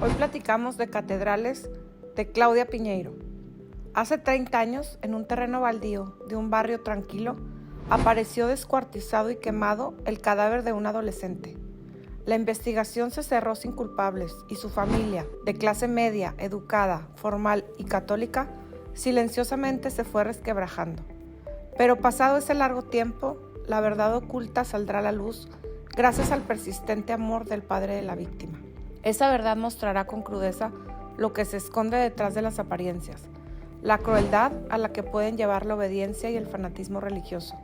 Hoy platicamos de Catedrales de Claudia Piñeiro. Hace 30 años, en un terreno baldío de un barrio tranquilo, apareció descuartizado y quemado el cadáver de un adolescente. La investigación se cerró sin culpables y su familia, de clase media, educada, formal y católica, silenciosamente se fue resquebrajando. Pero pasado ese largo tiempo, la verdad oculta saldrá a la luz gracias al persistente amor del padre de la víctima. Esa verdad mostrará con crudeza lo que se esconde detrás de las apariencias, la crueldad a la que pueden llevar la obediencia y el fanatismo religioso,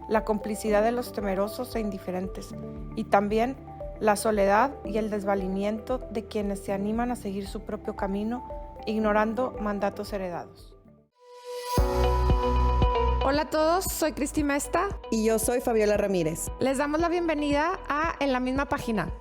la complicidad de los temerosos e indiferentes, y también la soledad y el desvalimiento de quienes se animan a seguir su propio camino, ignorando mandatos heredados. Hola a todos, soy Cristi Mesta. Y yo soy Fabiola Ramírez. Les damos la bienvenida a En la misma página,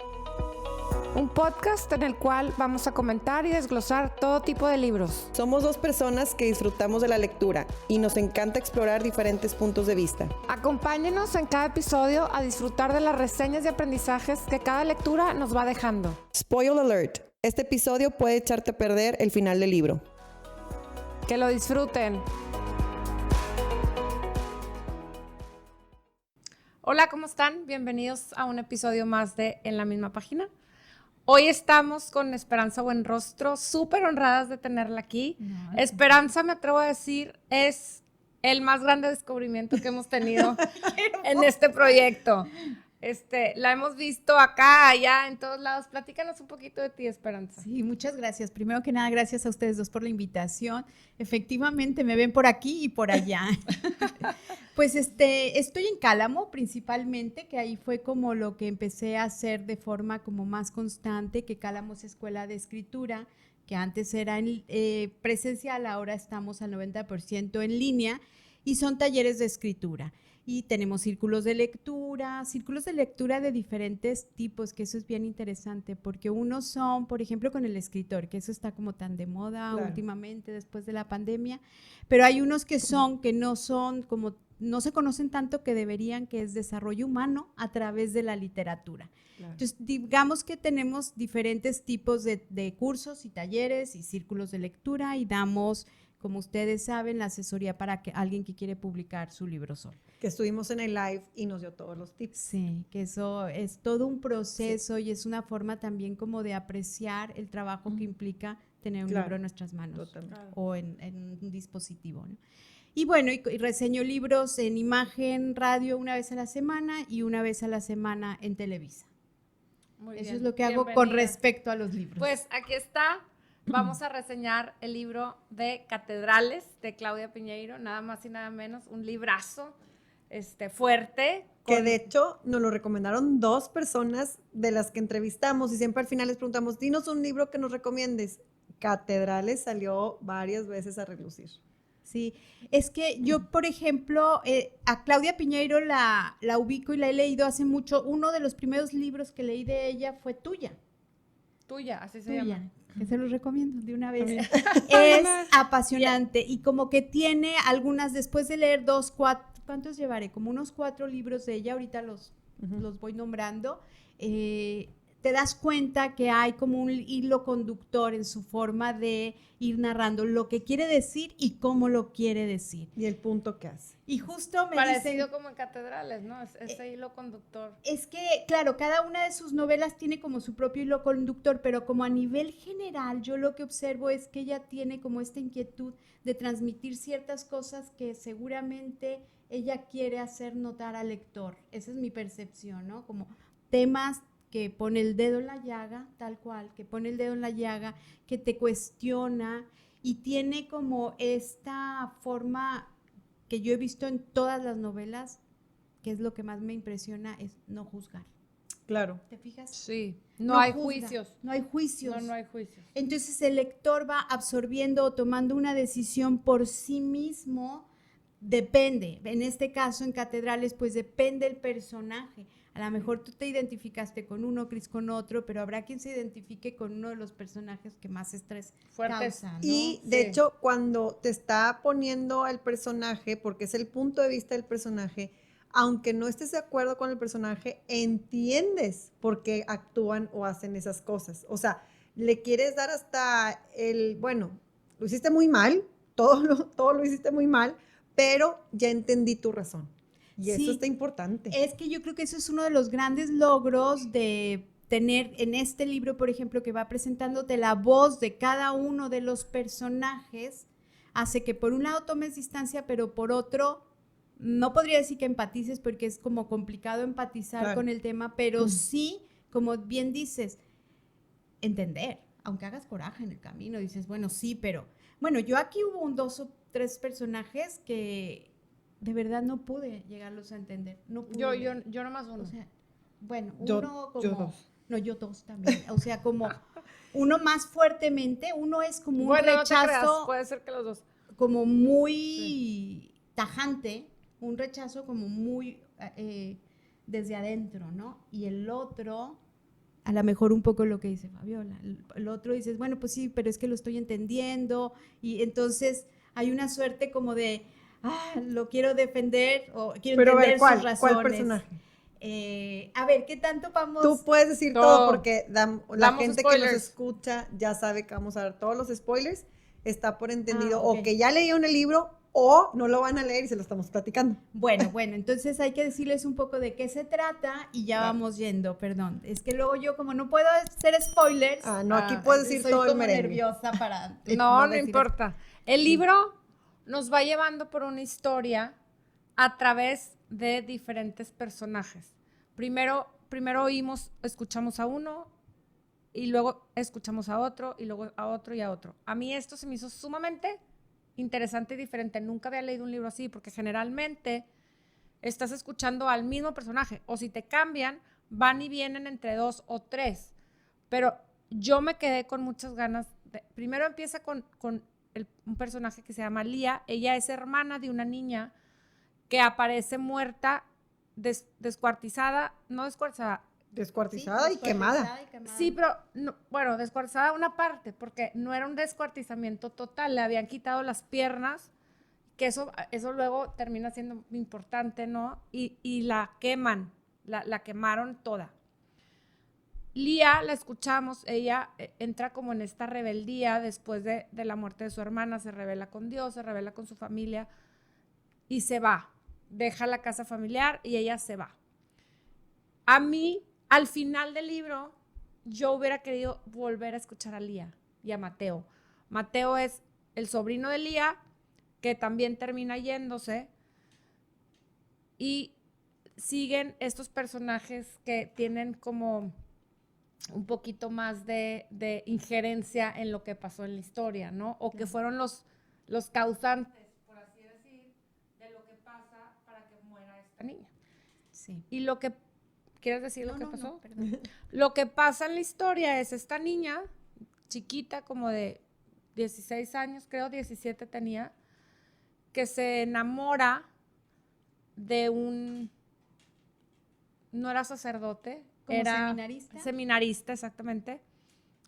un podcast en el cual vamos a comentar y desglosar todo tipo de libros. Somos dos personas que disfrutamos de la lectura y nos encanta explorar diferentes puntos de vista. Acompáñenos en cada episodio a disfrutar de las reseñas y aprendizajes que cada lectura nos va dejando. Spoiler alert, este episodio puede echarte a perder el final del libro. Que lo disfruten. Hola, ¿cómo están? Bienvenidos a un episodio más de En la misma página. Hoy estamos con Esperanza Buenrostro, súper honradas de tenerla aquí. Esperanza, me atrevo a decir, es el más grande descubrimiento que hemos tenido en este proyecto. La hemos visto acá, allá, en todos lados. Platícanos un poquito de ti, Esperanza. Sí, muchas gracias. Primero que nada, gracias a ustedes dos por la invitación. Efectivamente, me ven por aquí y por allá. Pues estoy en Cálamo principalmente, que ahí fue como lo que empecé a hacer de forma como más constante, que Cálamo es escuela de escritura, que antes era presencial, ahora estamos al 90% en línea, y son talleres de escritura. Y tenemos círculos de lectura de diferentes tipos, que eso es bien interesante, porque unos son, por ejemplo, con el escritor, que eso está como tan de moda últimamente después de la pandemia, pero hay unos que no son como, no se conocen tanto que deberían, que es desarrollo humano a través de la literatura. Claro. Entonces, digamos que tenemos diferentes tipos de cursos y talleres y círculos de lectura y damos, como ustedes saben, la asesoría para que alguien que quiere publicar su libro solo. Que estuvimos en el live y nos dio todos los tips. Sí, que eso es todo un proceso y es una forma también como de apreciar el trabajo que implica tener un libro en nuestras manos o en un dispositivo, ¿no? Y bueno, y reseño libros en imagen, radio una vez a la semana y una vez a la semana en Televisa. Muy bien. Eso es lo que hago con respecto a los libros. Pues aquí está. Vamos a reseñar el libro de Catedrales de Claudia Piñeiro, nada más y nada menos, un librazo fuerte. Que de hecho nos lo recomendaron dos personas de las que entrevistamos y siempre al final les preguntamos, dinos un libro que nos recomiendes. Catedrales salió varias veces a relucir. Sí, es que yo, por ejemplo, a Claudia Piñeiro la ubico y la he leído hace mucho. Uno de los primeros libros que leí de ella fue Tuya. Tuya, así se llama. Que se los recomiendo de una vez. Es apasionante y como que tiene algunas, después de leer 2, 4, ¿cuántos llevaré? Como unos 4 libros de ella, ahorita los voy nombrando. Te das cuenta que hay como un hilo conductor en su forma de ir narrando lo que quiere decir y cómo lo quiere decir. Y el punto que hace. Y justo me parecido dicen, como en Catedrales, ¿no? Ese hilo conductor. Es que, claro, cada una de sus novelas tiene como su propio hilo conductor, pero como a nivel general, yo lo que observo es que ella tiene como esta inquietud de transmitir ciertas cosas que seguramente ella quiere hacer notar al lector. Esa es mi percepción, ¿no? Como temas que pone el dedo en la llaga, tal cual, que pone el dedo en la llaga, que te cuestiona y tiene como esta forma que yo he visto en todas las novelas, que es lo que más me impresiona, es no juzgar. Claro. ¿Te fijas? Sí. No hay juicios. No hay juicios. No hay juicios. Entonces el lector va absorbiendo o tomando una decisión por sí mismo, depende. En este caso, en Catedrales, pues depende el personaje. A lo mejor tú te identificaste con uno, Cris con otro, pero habrá quien se identifique con uno de los personajes que más estrés causa, ¿no? Y de hecho, cuando te está poniendo al personaje, porque es el punto de vista del personaje, aunque no estés de acuerdo con el personaje, entiendes por qué actúan o hacen esas cosas. O sea, le quieres dar hasta bueno, lo hiciste muy mal, todo lo hiciste muy mal, pero ya entendí tu razón. Y eso Sí, está importante. es que yo creo que eso es uno de los grandes logros de tener en este libro, por ejemplo, que va presentándote la voz de cada uno de los personajes, hace que por un lado tomes distancia, pero por otro, no podría decir que empatices porque es como complicado empatizar Claro. con el tema, pero sí, como bien dices, entender, aunque hagas coraje en el camino, dices, bueno, sí, pero, bueno, yo aquí hubo 2 o 3 personajes que de verdad no pude llegarlos a entender, no pude. Yo nomás uno. O sea, bueno, Yo- uno como... yo 2. No, yo 2 también. O sea, como uno más fuertemente, uno es como un Bueno, no te creas, rechazo puede ser que los dos. como muy tajante, un rechazo como muy desde adentro, ¿no? Y el otro, a lo mejor un poco lo que dice Fabiola, el otro dices, bueno, pues sí, pero es que lo estoy entendiendo, y entonces hay una suerte como de, lo quiero defender o quiero Pero a ver, entender sus razones. ¿cuál personaje? A ver, ¿qué tanto vamos? Tú puedes decir Todo. todo porque la Damos gente que nos spoilers. escucha ya sabe que vamos a dar todos los spoilers. Está por entendido ok. o que ya leyeron el libro o no lo van a leer y se lo estamos platicando. Bueno, entonces hay que decirles un poco de qué se trata y ya vamos yendo, perdón. Es que luego yo como no puedo hacer spoilers. No, aquí puedes decir soy todo el como merengue. nerviosa para No decir importa. El libro nos va llevando por una historia a través de diferentes personajes. Primero escuchamos a uno y luego escuchamos a otro y luego a otro y a otro. A mí esto se me hizo sumamente interesante y diferente. Nunca había leído un libro así porque generalmente estás escuchando al mismo personaje o si te cambian, van y vienen entre 2 o 3. Pero yo me quedé con muchas ganas. Primero empieza con un personaje que se llama Lía. Ella es hermana de una niña que aparece muerta, descuartizada, no descuartizada. Descuartizada y quemada. Sí, pero, no, bueno, descuartizada una parte, porque no era un descuartizamiento total, le habían quitado las piernas, que eso luego termina siendo importante, ¿no? Y la queman, la quemaron toda. Lía, la escuchamos, ella entra como en esta rebeldía después de la muerte de su hermana, se rebela con Dios, se rebela con su familia y se va, deja la casa familiar y ella se va. A mí, al final del libro, yo hubiera querido volver a escuchar a Lía y a Mateo. Mateo es el sobrino de Lía, que también termina yéndose, y siguen estos personajes que tienen como un poquito más de injerencia en lo que pasó en la historia, ¿no? O que fueron los causantes, por así decir, de lo que pasa para que muera esta niña. Sí. Y lo que, ¿quieres decir lo que pasó? No, perdón. Lo que pasa en la historia es esta niña, chiquita, como de 16 años, creo 17 tenía, que se enamora de no era sacerdote, ¿Como era seminarista? seminarista, exactamente,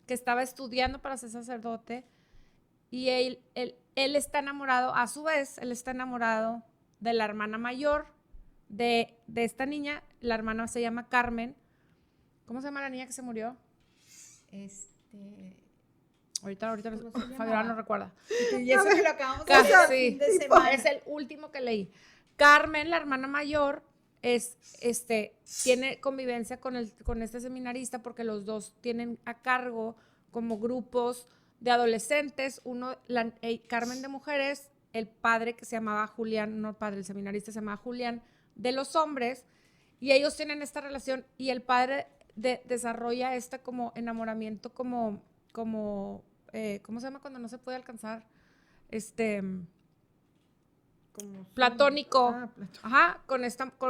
que estaba estudiando para ser sacerdote y él está enamorado, a su vez, él está enamorado de la hermana mayor de esta niña. La hermana se llama Carmen. ¿Cómo se llama la niña que se murió? Ahorita ¿Cómo se Fabiola llamaba? no recuerda. Y eso que lo acabamos de hacer Sí, el fin de semana. es el último que leí. Carmen, la hermana mayor, tiene convivencia con este seminarista porque los dos tienen a cargo como grupos de adolescentes, Carmen de mujeres, el padre que se llamaba Julián, no el padre, el seminarista se llamaba Julián, de los hombres, y ellos tienen esta relación y el padre desarrolla como enamoramiento como ¿cómo se llama cuando no se puede alcanzar? Platónico. Ajá, con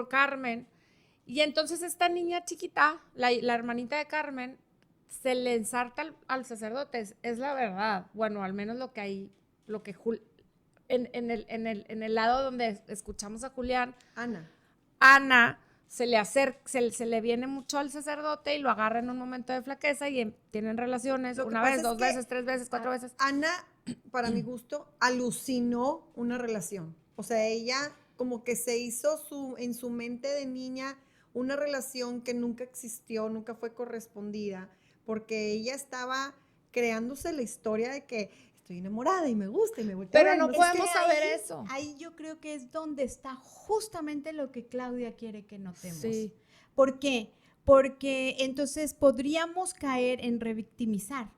Carmen. Y entonces esta niña chiquita, la hermanita de Carmen, se le ensarta al sacerdote, es la verdad. Bueno, al menos lo que hay, en el lado donde escuchamos a Julián, Ana se le acerca, se le viene mucho al sacerdote y lo agarra en un momento de flaqueza y tienen relaciones una vez, 2 veces, 3 veces, 4 veces. Ana, para mi gusto, alucinó una relación. O sea, ella como que se hizo en su mente de niña una relación que nunca existió, nunca fue correspondida, porque ella estaba creándose la historia de que estoy enamorada y me gusta y me volteo. Pero no Es podemos que saber ahí- eso. Ahí yo creo que es donde está justamente lo que Claudia quiere que notemos. Sí. ¿Por qué? Porque entonces podríamos caer en revictimizar.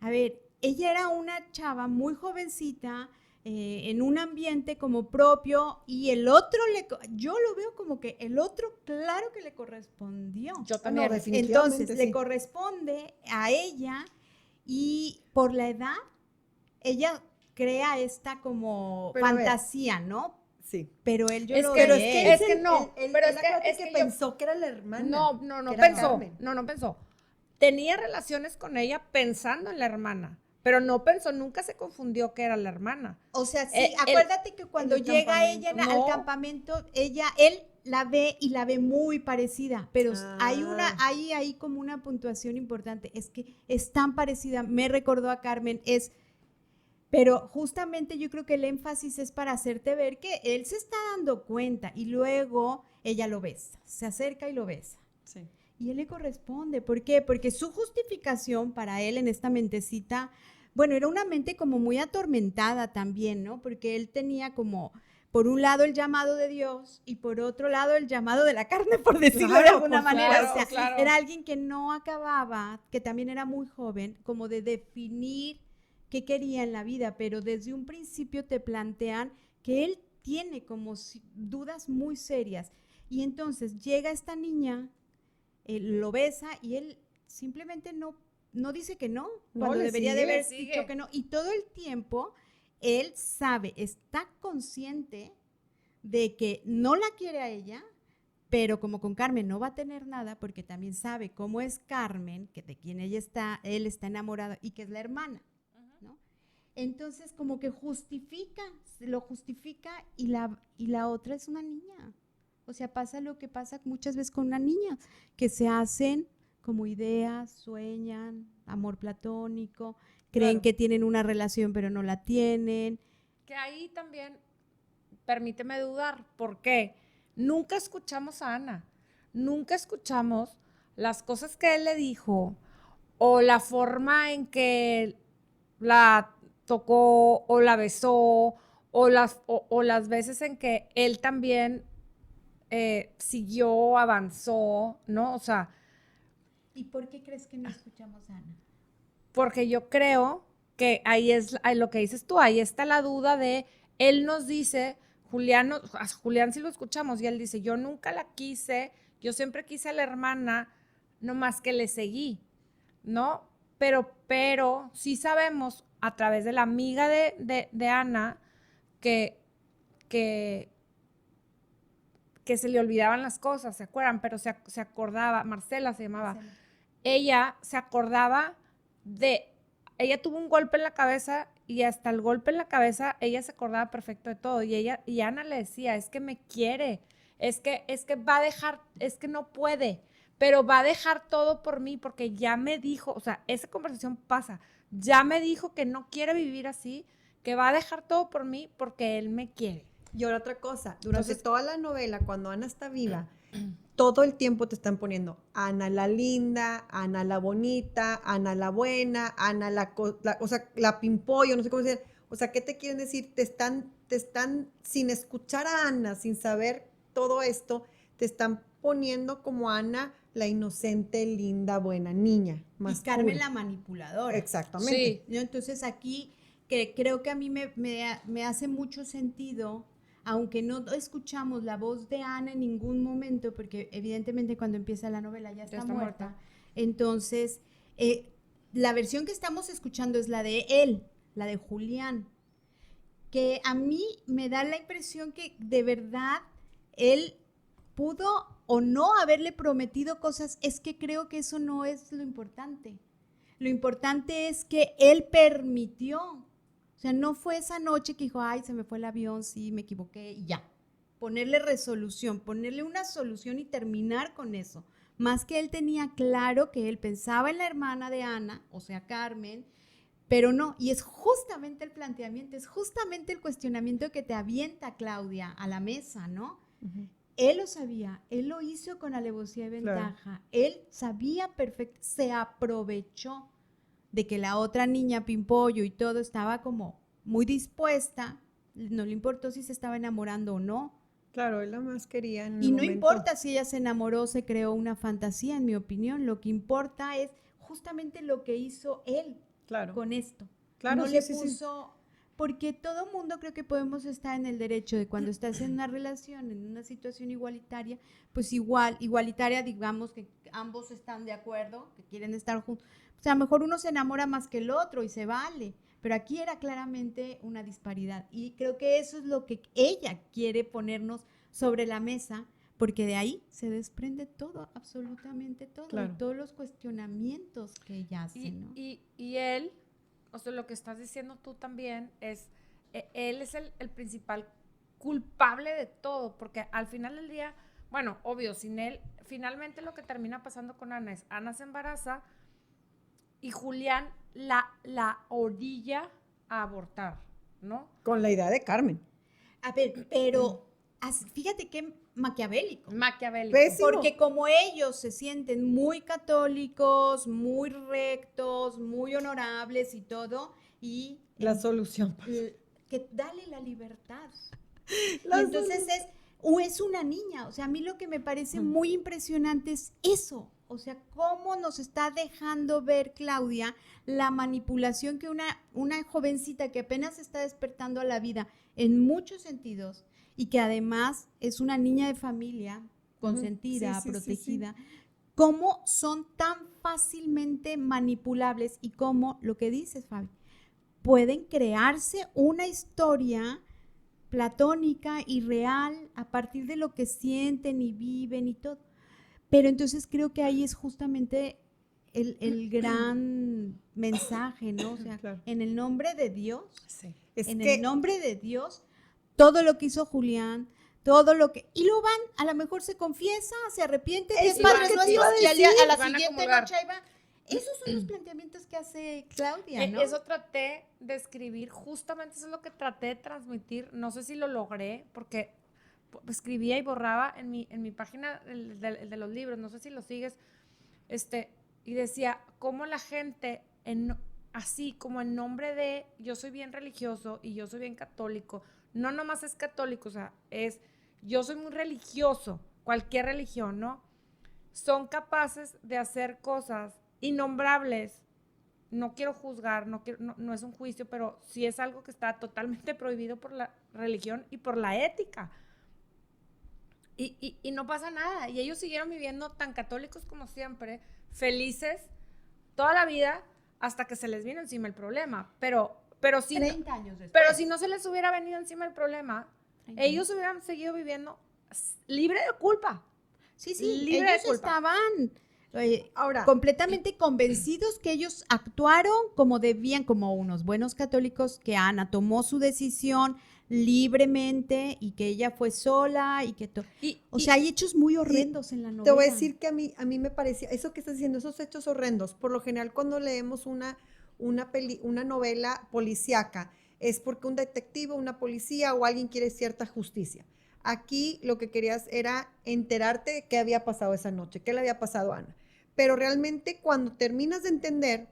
A ver, ella era una chava muy jovencita, en un ambiente como propio, y el otro, yo lo veo como que el otro, claro que le correspondió. Yo No, también. definitivamente Entonces, sí. le corresponde a ella, y por la edad, ella crea esta como Pero a ver. fantasía, ¿no? Sí. Pero él yo Es lo que- Pero ve. es que no, él, pero él es que- acuérdate es que yo- pensó que era la hermana. No que era pensó. Carmen. No pensó. Tenía relaciones con ella pensando en la hermana, pero no pensó, nunca se confundió que era la hermana. O sea, sí, El- acuérdate que cuando el llega ella campamento. al No. campamento, él la ve y la ve muy parecida, pero Ah. hay ahí como una puntuación importante, es que es tan parecida, me recordó a Carmen, pero justamente yo creo que el énfasis es para hacerte ver que él se está dando cuenta y luego ella lo besa, se acerca y lo besa. Sí. Y él le corresponde. ¿Por qué? Porque su justificación para él en esta mentecita, bueno, era una mente como muy atormentada también, ¿no? Porque él tenía como, por un lado, el llamado de Dios y por otro lado, el llamado de la carne, por decirlo de Claro, alguna por manera. claro, O sea, claro. era alguien que no acababa, que también era muy joven, como de definir qué quería en la vida, pero desde un principio te plantean que él tiene como dudas muy serias. Y entonces llega esta niña, lo besa y él simplemente no dice que no, cuando le debería de sigue. haber Sigue. dicho que no. Y todo el tiempo él sabe, está consciente de que no la quiere a ella, pero como con Carmen no va a tener nada, porque también sabe cómo es Carmen, que de quien él está enamorado y que es la hermana, ¿no? Entonces como que lo justifica y la otra es una niña. O sea, pasa lo que pasa muchas veces con una niña, que se hacen como ideas, sueñan, amor platónico, creen Claro. que tienen una relación pero no la tienen. Que ahí también, permíteme dudar, ¿por qué? Nunca escuchamos a Ana, nunca escuchamos las cosas que él le dijo o la forma en que la tocó o la besó o las veces en que él también siguió, avanzó, ¿no? O sea, ¿Y por qué crees que no escuchamos a Ana? porque yo creo que ahí lo que dices tú, ahí está la duda de, él nos dice, a Julián sí lo escuchamos, y él dice, yo nunca la quise, yo siempre quise a la hermana, no más que le seguí, ¿no? Pero sí sabemos a través de la amiga de Ana que se le olvidaban las cosas, ¿se acuerdan? Pero se acordaba, Marcela se llamaba, ella se acordaba ella tuvo un golpe en la cabeza y hasta el golpe en la cabeza ella se acordaba perfecto de todo y Ana le decía, es que me quiere, es que va a dejar, es que no puede, pero va a dejar todo por mí porque ya me dijo, o sea, esa conversación pasa, ya me dijo que no quiere vivir así, que va a dejar todo por mí porque él me quiere. Y ahora otra cosa, durante Entonces- toda la novela, cuando Ana está viva, todo el tiempo te están poniendo Ana la linda, Ana la bonita, Ana la buena, Ana o sea, la pimpollo, no sé cómo decir. O sea, ¿qué te quieren decir? Te están, sin escuchar a Ana, sin saber todo esto, te están poniendo como Ana la inocente, linda, buena niña. Más Y Carmen pura. la manipuladora. Exactamente. Sí. ¿No? Entonces aquí que creo que a mí me hace mucho sentido, aunque no escuchamos la voz de Ana en ningún momento, porque evidentemente cuando empieza la novela ya está muerta. Entonces, la versión que estamos escuchando es la de él, la de Julián, que a mí me da la impresión que de verdad él pudo o no haberle prometido cosas, es que creo que eso no es lo importante. Lo importante es que él permitió. O sea, no fue esa noche que dijo, ay, se me fue el avión, sí, me equivoqué, y ya. Ponerle resolución, ponerle una solución y terminar con eso. Más que él tenía claro que él pensaba en la hermana de Ana, o sea, Carmen, pero no. Y es justamente el planteamiento, es justamente el cuestionamiento que te avienta Claudia a la mesa, ¿no? Ujú. Él lo sabía, él lo hizo con alevosía y ventaja, él sabía perfecto, se aprovechó de que la otra niña, Pimpollo y todo, estaba como muy dispuesta, no le importó si se estaba enamorando o no. Claro, él la más quería en el Y no momento. importa si ella se enamoró, se creó una fantasía, en mi opinión, lo que importa es justamente lo que hizo él Claro. con esto. Claro, No sí, le sí, sí. puso, porque todo mundo creo que podemos estar en el derecho de cuando estás en una relación, en una situación igualitaria, pues igualitaria, digamos que ambos están de acuerdo, que quieren estar juntos. O sea, a lo mejor uno se enamora más que el otro y se vale, pero aquí era claramente una disparidad y creo que eso es lo que ella quiere ponernos sobre la mesa, porque de ahí se desprende todo, absolutamente todo, Claro. y todos los cuestionamientos que ella hace, ¿no? Y él, o sea, lo que estás diciendo tú también es, él es el principal culpable de todo, porque al final del día, bueno, obvio, sin él, finalmente lo que termina pasando con Ana es, Ana se embaraza y Julián la orilla a abortar, ¿no? Con la idea de Carmen. A ver, pero fíjate qué maquiavélico. Maquiavélico. Pésimo. Porque como ellos se sienten muy católicos, muy rectos, muy honorables y todo, y La solución. Que dale la libertad. La Y entonces es una niña. O sea, a mí lo que me parece muy impresionante es eso. O sea, cómo nos está dejando ver, Claudia, la manipulación que una jovencita que apenas está despertando a la vida en muchos sentidos y que además es una niña de familia, consentida, Sí, sí, protegida, sí, sí. cómo son tan fácilmente manipulables y cómo, lo que dices, Fabi, pueden crearse una historia platónica y real a partir de lo que sienten y viven y todo. Pero entonces creo que ahí es justamente el gran mensaje, ¿no? O sea, Claro. en el nombre de Dios, Sí. el nombre de Dios, todo lo que hizo Julián, todo lo que... Y lo van, a lo mejor se confiesa, se arrepiente, Es es lo Padre que te Nuestro, iba a y decir. a la Van a siguiente comulgar. noche ahí va. Esos son los planteamientos que hace Claudia, ¿no? Eso traté de escribir, justamente eso es lo que traté de transmitir, no sé si lo logré, porque escribía y borraba en mi página el de los libros, no sé si lo sigues, y decía, cómo la gente, así como en nombre de, yo soy bien religioso y yo soy bien católico, no nomás es católico, o sea, yo soy muy religioso, cualquier religión, ¿no? Son capaces de hacer cosas innombrables. No quiero juzgar, no es un juicio, pero sí es algo que está totalmente prohibido por la religión y por la ética. Y no pasa nada. Y ellos siguieron viviendo tan católicos como siempre, felices toda la vida, hasta que se les vino encima el problema. Pero si 30 años después. Pero si no se les hubiera venido encima el problema, 30 ellos hubieran seguido viviendo libre de culpa. Sí, libre de ellos culpa. estaban Ahora, completamente convencidos que ellos actuaron como debían, como unos buenos católicos, que Ana tomó su decisión libremente y que ella fue sola y que o sea, hay hechos muy horrendos en la novela. te voy a decir que a mí me parecía, eso que estás diciendo, esos hechos horrendos, por lo general cuando leemos una novela policíaca, es porque un detective, una policía o alguien quiere cierta justicia. Aquí lo que querías era enterarte de qué había pasado esa noche, qué le había pasado a Ana. Pero realmente cuando terminas de entender,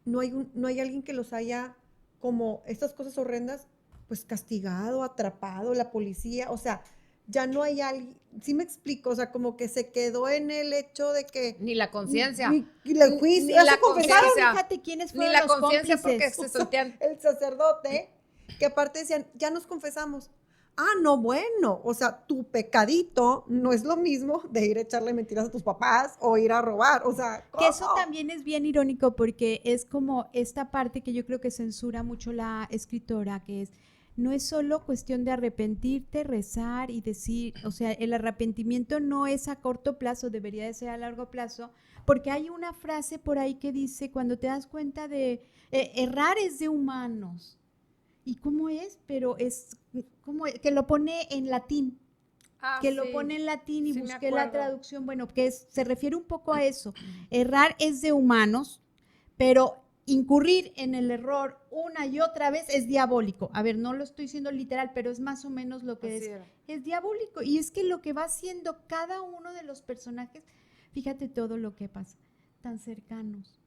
no hay alguien que los haya, como estas cosas horrendas, pues castigado, atrapado, la policía, o sea, ya no hay alguien, sí me explico, o sea, como que se quedó en el hecho de que... Ni la conciencia. Ni el juicio, Ni ya la se confesaron. conciencia. Fíjate quiénes Ni fueron la los conciencia porque cómplices. se soltean. El sacerdote, que aparte decían, ya nos confesamos. Ah, no, bueno, o sea, tu pecadito no es lo mismo de ir a echarle mentiras a tus papás o ir a robar, o sea, ¿cómo? Que eso también es bien irónico porque es como esta parte que yo creo que censura mucho la escritora, que es, no es solo cuestión de arrepentirte, rezar y decir, o sea, el arrepentimiento no es a corto plazo, debería de ser a largo plazo, porque hay una frase por ahí que dice, cuando te das cuenta de, errar es de humanos. ¿Y cómo es? Pero es como que lo pone en latín. Que lo pone en latín y Sí, me busqué la acuerdo. traducción, bueno, que se refiere un poco a eso. Errar es de humanos, pero incurrir en el error una y otra vez es diabólico. A ver, no lo estoy diciendo literal, pero es más o menos lo que Así era. es diabólico. Y es que lo que va haciendo cada uno de los personajes, fíjate todo lo que pasa, tan cercanos,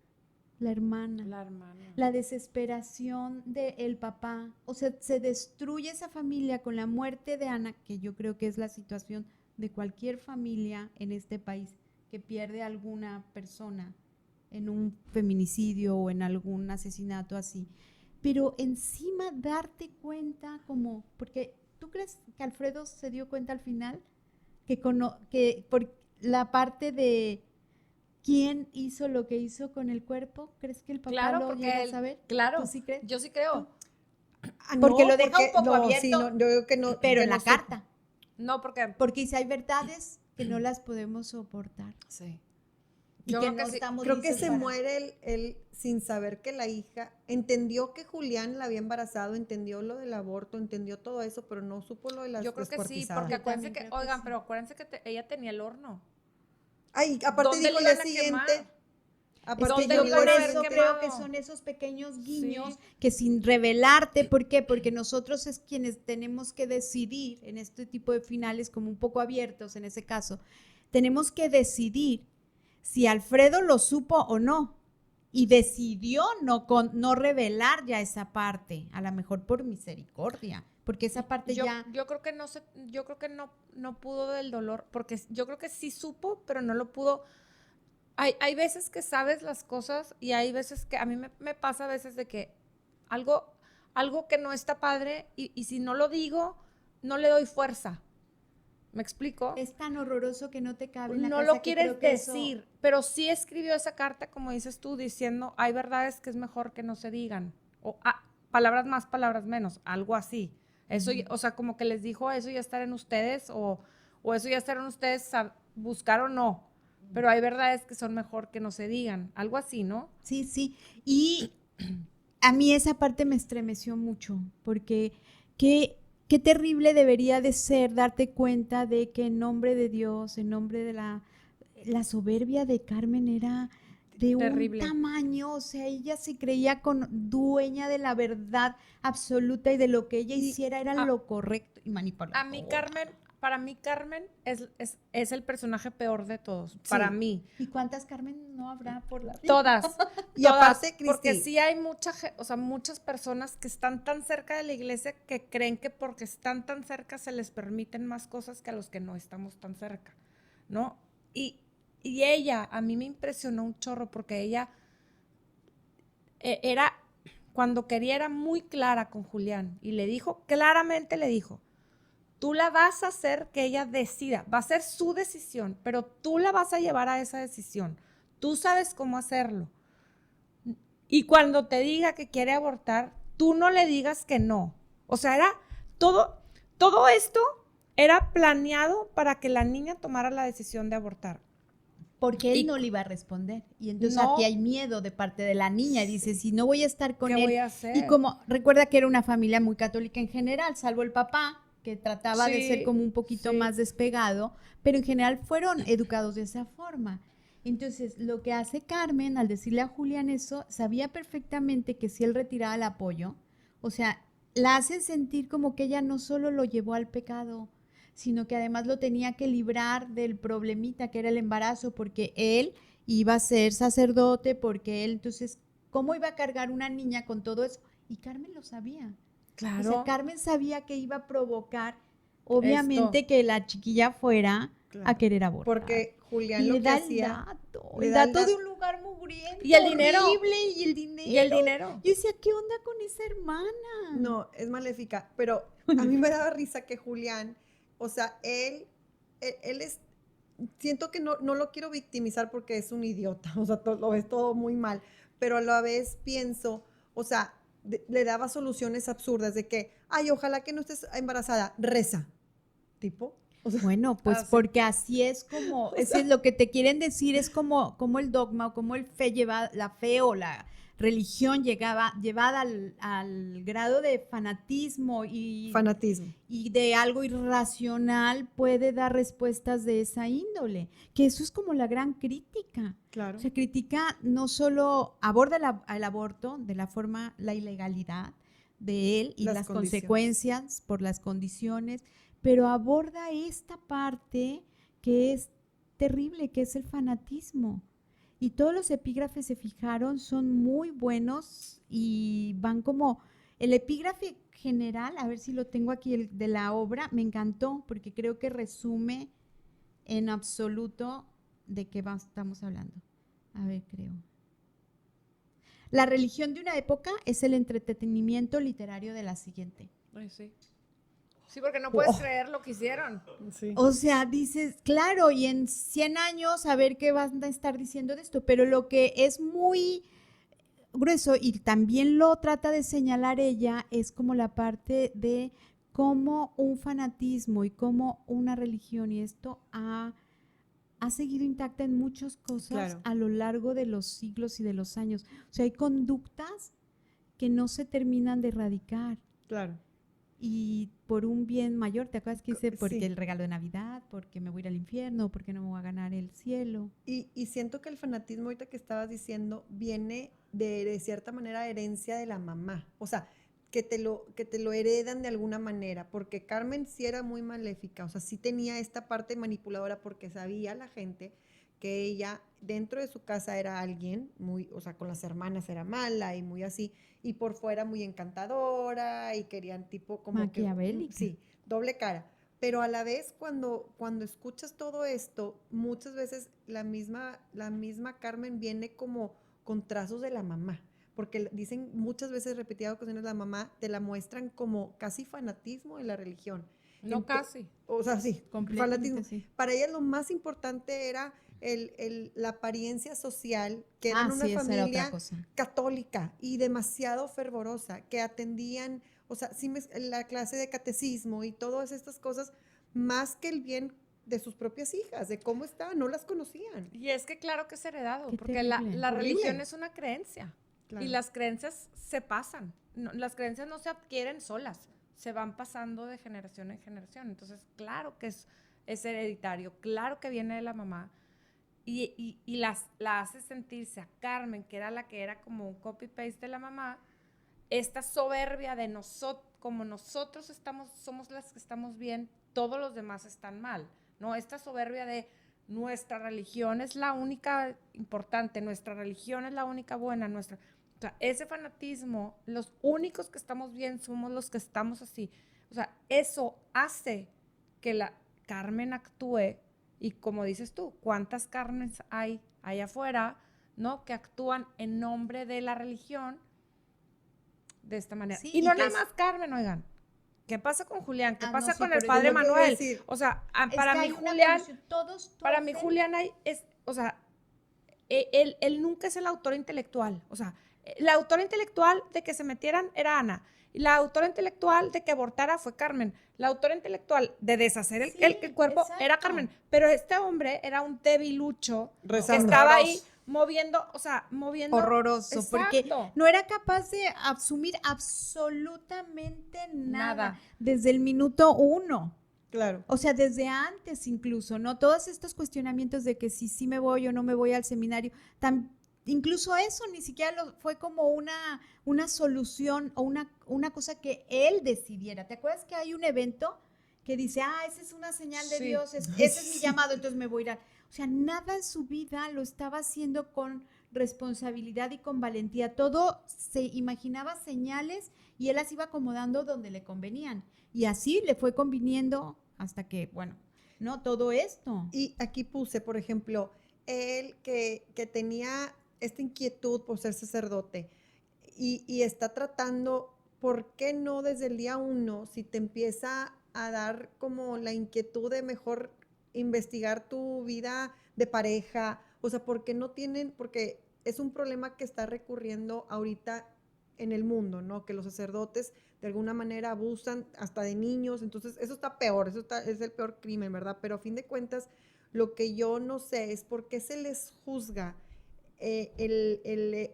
la hermana. La hermana. La desesperación del papá, o sea, se destruye esa familia con la muerte de Ana, que yo creo que es la situación de cualquier familia en este país que pierde a alguna persona en un feminicidio o en algún asesinato así. Pero encima darte cuenta como, porque ¿tú crees que Alfredo se dio cuenta al final? Que por la parte de quién hizo lo que hizo con el cuerpo, ¿crees que el papá Claro, lo porque llega a él, saber? claro, ¿Tú sí crees? yo sí creo. Porque lo deja un poco no, abierto, sí, no, yo creo que no. pero que en no la supo. carta. No, porque Porque si hay verdades que no las podemos soportar. sí. Y Yo que creo que no sí. estamos Creo que listos se para- muere él sin saber que la hija entendió que Julián la había embarazado, entendió lo del aborto, entendió todo eso, pero no supo lo de las Yo creo que sí, descuartizadas. porque Yo acuérdense también que, creo que oigan, sí. pero acuérdense que ella tenía el horno. Ay, aparte ¿Dónde dijo le el día iban a siguiente. quemar? Es Aparte que ¿Dónde yo le dijo iban por a el día haber eso siguiente. creo que quemado? son esos pequeños guiños Sí. que sin revelarte, ¿por qué? Porque nosotros es quienes tenemos que decidir en este tipo de finales como un poco abiertos en ese caso, tenemos que decidir si Alfredo lo supo o no y decidió no revelar ya esa parte, a lo mejor por misericordia, porque esa parte ya... Yo creo que yo creo que no pudo del dolor, porque yo creo que sí supo, pero no lo pudo. Hay veces que sabes las cosas y hay veces que a mí me pasa a veces de que algo que no está padre y si no lo digo, no le doy fuerza. ¿Me explico? Es tan horroroso que no te cabe en la No casa lo que quieres creo que eso- decir, pero sí escribió esa carta, como dices tú, diciendo, hay verdades que es mejor que no se digan. O palabras más, palabras menos, algo así. Eso, o sea, como que les dijo, eso ya estará en ustedes, o eso ya estará en ustedes buscar o no. Pero hay verdades que son mejor que no se digan. Algo así, ¿no? Sí, sí. Y a mí esa parte me estremeció mucho, porque qué terrible debería de ser darte cuenta de que en nombre de Dios, en nombre de la soberbia de Carmen era de Terrible. un tamaño, o sea, ella se creía dueña de la verdad absoluta y de lo que ella hiciera era lo correcto y manipuladora. Para mí Carmen es el personaje peor de todos. Para mí. ¿Y cuántas Carmen no habrá por la vida? Todas. Y todas, aparte, porque Cristi, sí hay muchas personas que están tan cerca de la iglesia que creen que porque están tan cerca se les permiten más cosas que a los que no estamos tan cerca, ¿no? Y ella, a mí me impresionó un chorro porque ella cuando quería era muy clara con Julián y claramente le dijo, tú la vas a hacer que ella decida, va a ser su decisión, pero tú la vas a llevar a esa decisión. Tú sabes cómo hacerlo. Y cuando te diga que quiere abortar, tú no le digas que no. O sea, era todo esto era planeado para que la niña tomara la decisión de abortar. Porque él Y- no le iba a responder. Y entonces No. aquí hay miedo de parte de la niña. Y dice, si no voy a estar con ¿Qué él. voy a hacer? Y como, recuerda que era una familia muy católica en general, salvo el papá, que trataba de Sí, ser como un poquito sí. más despegado, pero en general fueron educados de esa forma. Entonces, lo que hace Carmen al decirle a Julián eso, sabía perfectamente que si él retiraba el apoyo, o sea, la hace sentir como que ella no solo lo llevó al pecado, sino que además lo tenía que librar del problemita que era el embarazo, porque él iba a ser sacerdote, porque él, entonces, ¿cómo iba a cargar una niña con todo eso? Y Carmen lo sabía. Claro. O sea, Carmen sabía que iba a provocar, obviamente, que la chiquilla fuera Claro. a querer abortar. porque Julián y lo le que da hacía. el le da el dato de dato. un lugar mugriento, Y el dinero. horrible, y el dinero. Y el dinero. Yo decía, ¿qué onda con esa hermana? No, es maléfica, pero a mí me daba risa que Julián, o sea, él es, siento que no lo quiero victimizar porque es un idiota, o sea, lo ves todo muy mal, pero a la vez pienso, o sea, le daba soluciones absurdas de que, ay, ojalá que no estés embarazada, reza, tipo. O sea, Bueno, pues Ah, sí. porque así es como, es lo que te quieren decir es como el dogma o como la fe o la religión llevada al grado de fanatismo fanatismo. y de algo irracional puede dar respuestas de esa índole, que eso es como la gran crítica. Claro. Se critica, no solo aborda el aborto de la forma, la ilegalidad de él y Las las condiciones. consecuencias por las condiciones, pero aborda esta parte que es terrible, que es el fanatismo. Y todos los epígrafes, se fijaron, son muy buenos y van como, el epígrafe general, a ver si lo tengo aquí, el de la obra, me encantó porque creo que resume en absoluto de qué estamos hablando. A ver, creo. La religión de una época es el entretenimiento literario de la siguiente. Ay, sí. Sí, porque no puedes creer lo que hicieron. Sí. O sea, dices, claro, y en 100 años a ver qué van a estar diciendo de esto, pero lo que es muy grueso y también lo trata de señalar ella es como la parte de cómo un fanatismo y cómo una religión y esto ha seguido intacta en muchas cosas Claro. a lo largo de los siglos y de los años. O sea, hay conductas que no se terminan de erradicar. Claro. Y por un bien mayor, ¿te acuerdas que dice? Porque Sí. el regalo de Navidad, porque me voy a ir al infierno, porque no me voy a ganar el cielo. Y siento que el fanatismo, ahorita que estabas diciendo, viene de cierta manera herencia de la mamá. O sea, que te lo heredan de alguna manera, porque Carmen sí era muy maléfica, o sea, sí tenía esta parte manipuladora porque sabía la gente que ella dentro de su casa era alguien muy, o sea, con las hermanas era mala y muy así, y por fuera muy encantadora y querían tipo como Maquiavélica. sí, doble cara. Pero a la vez cuando escuchas todo esto, muchas veces la misma Carmen viene como con trazos de la mamá, porque dicen muchas veces, repetidas ocasiones, la mamá te la muestran como casi fanatismo de la religión. No casi. O sea, sí, Completamente fanatismo. sí. Para ella lo más importante era la apariencia social, que eran una sí, esa era otra familia cosa. católica y demasiado fervorosa, que atendían, o sea, sí la clase de catecismo y todas estas cosas, más que el bien de sus propias hijas, de cómo estaban, no las conocían. Y es que claro que es heredado, Qué porque la terrible. Horrible. religión es una creencia. Claro. Y las creencias se pasan. Las creencias no se adquieren solas, se van pasando de generación en generación. Entonces, claro que es hereditario, claro que viene de la mamá. Y la hace sentirse a Carmen, que era la que era como un copy-paste de la mamá, esta soberbia de como nosotros somos las que estamos bien, todos los demás están mal, ¿no? Esta soberbia de nuestra religión es la única importante, nuestra religión es la única buena, o sea, ese fanatismo, los únicos que estamos bien somos los que estamos así. O sea, eso hace que la Carmen actúe, y como dices tú, ¿cuántas Carmens hay allá afuera, ¿no? Que actúan en nombre de la religión de esta manera. Sí, y no y nada más Carmen, oigan. ¿Qué pasa con Julián? ¿Qué pasa sí, con por el eso padre es lo que iba a Manuel? decir. O sea, Es para que mí hay una Julián, condición, todos para mí hacen- Julián o sea, él nunca es el autor intelectual. O sea, la autora intelectual de que se metieran era Ana. Y la autora intelectual de que abortara fue Carmen. La autora intelectual de deshacer Sí, el cuerpo exacto. era Carmen. Pero este hombre era un debilucho que Rezando. estaba ahí moviendo. horroroso, porque Exacto. no era capaz de asumir absolutamente nada, Nada. desde el minuto 1. Claro. O sea, desde antes incluso, ¿no? Todos estos cuestionamientos de que si sí me voy o no me voy al seminario, incluso eso ni siquiera fue como una solución o una cosa que él decidiera. ¿Te acuerdas que hay un evento que dice, esa es una señal de Sí. Dios, ese es mi llamado, entonces me voy a ir O sea, nada en su vida lo estaba haciendo con responsabilidad y con valentía. Todo se imaginaba señales y él las iba acomodando donde le convenían. Y así le fue conviniendo hasta que, bueno, ¿no? Todo esto. Y aquí puse, por ejemplo, él que tenía esta inquietud por ser sacerdote y está tratando, ¿por qué no desde el día 1, si te empieza a dar como la inquietud de mejor investigar tu vida de pareja? O sea, ¿por qué no tienen? Porque es un problema que está recurriendo ahorita en el mundo, ¿no? Que los sacerdotes de alguna manera abusan hasta de niños, entonces eso está peor, es el peor crimen, ¿verdad? Pero a fin de cuentas, lo que yo no sé es por qué se les juzga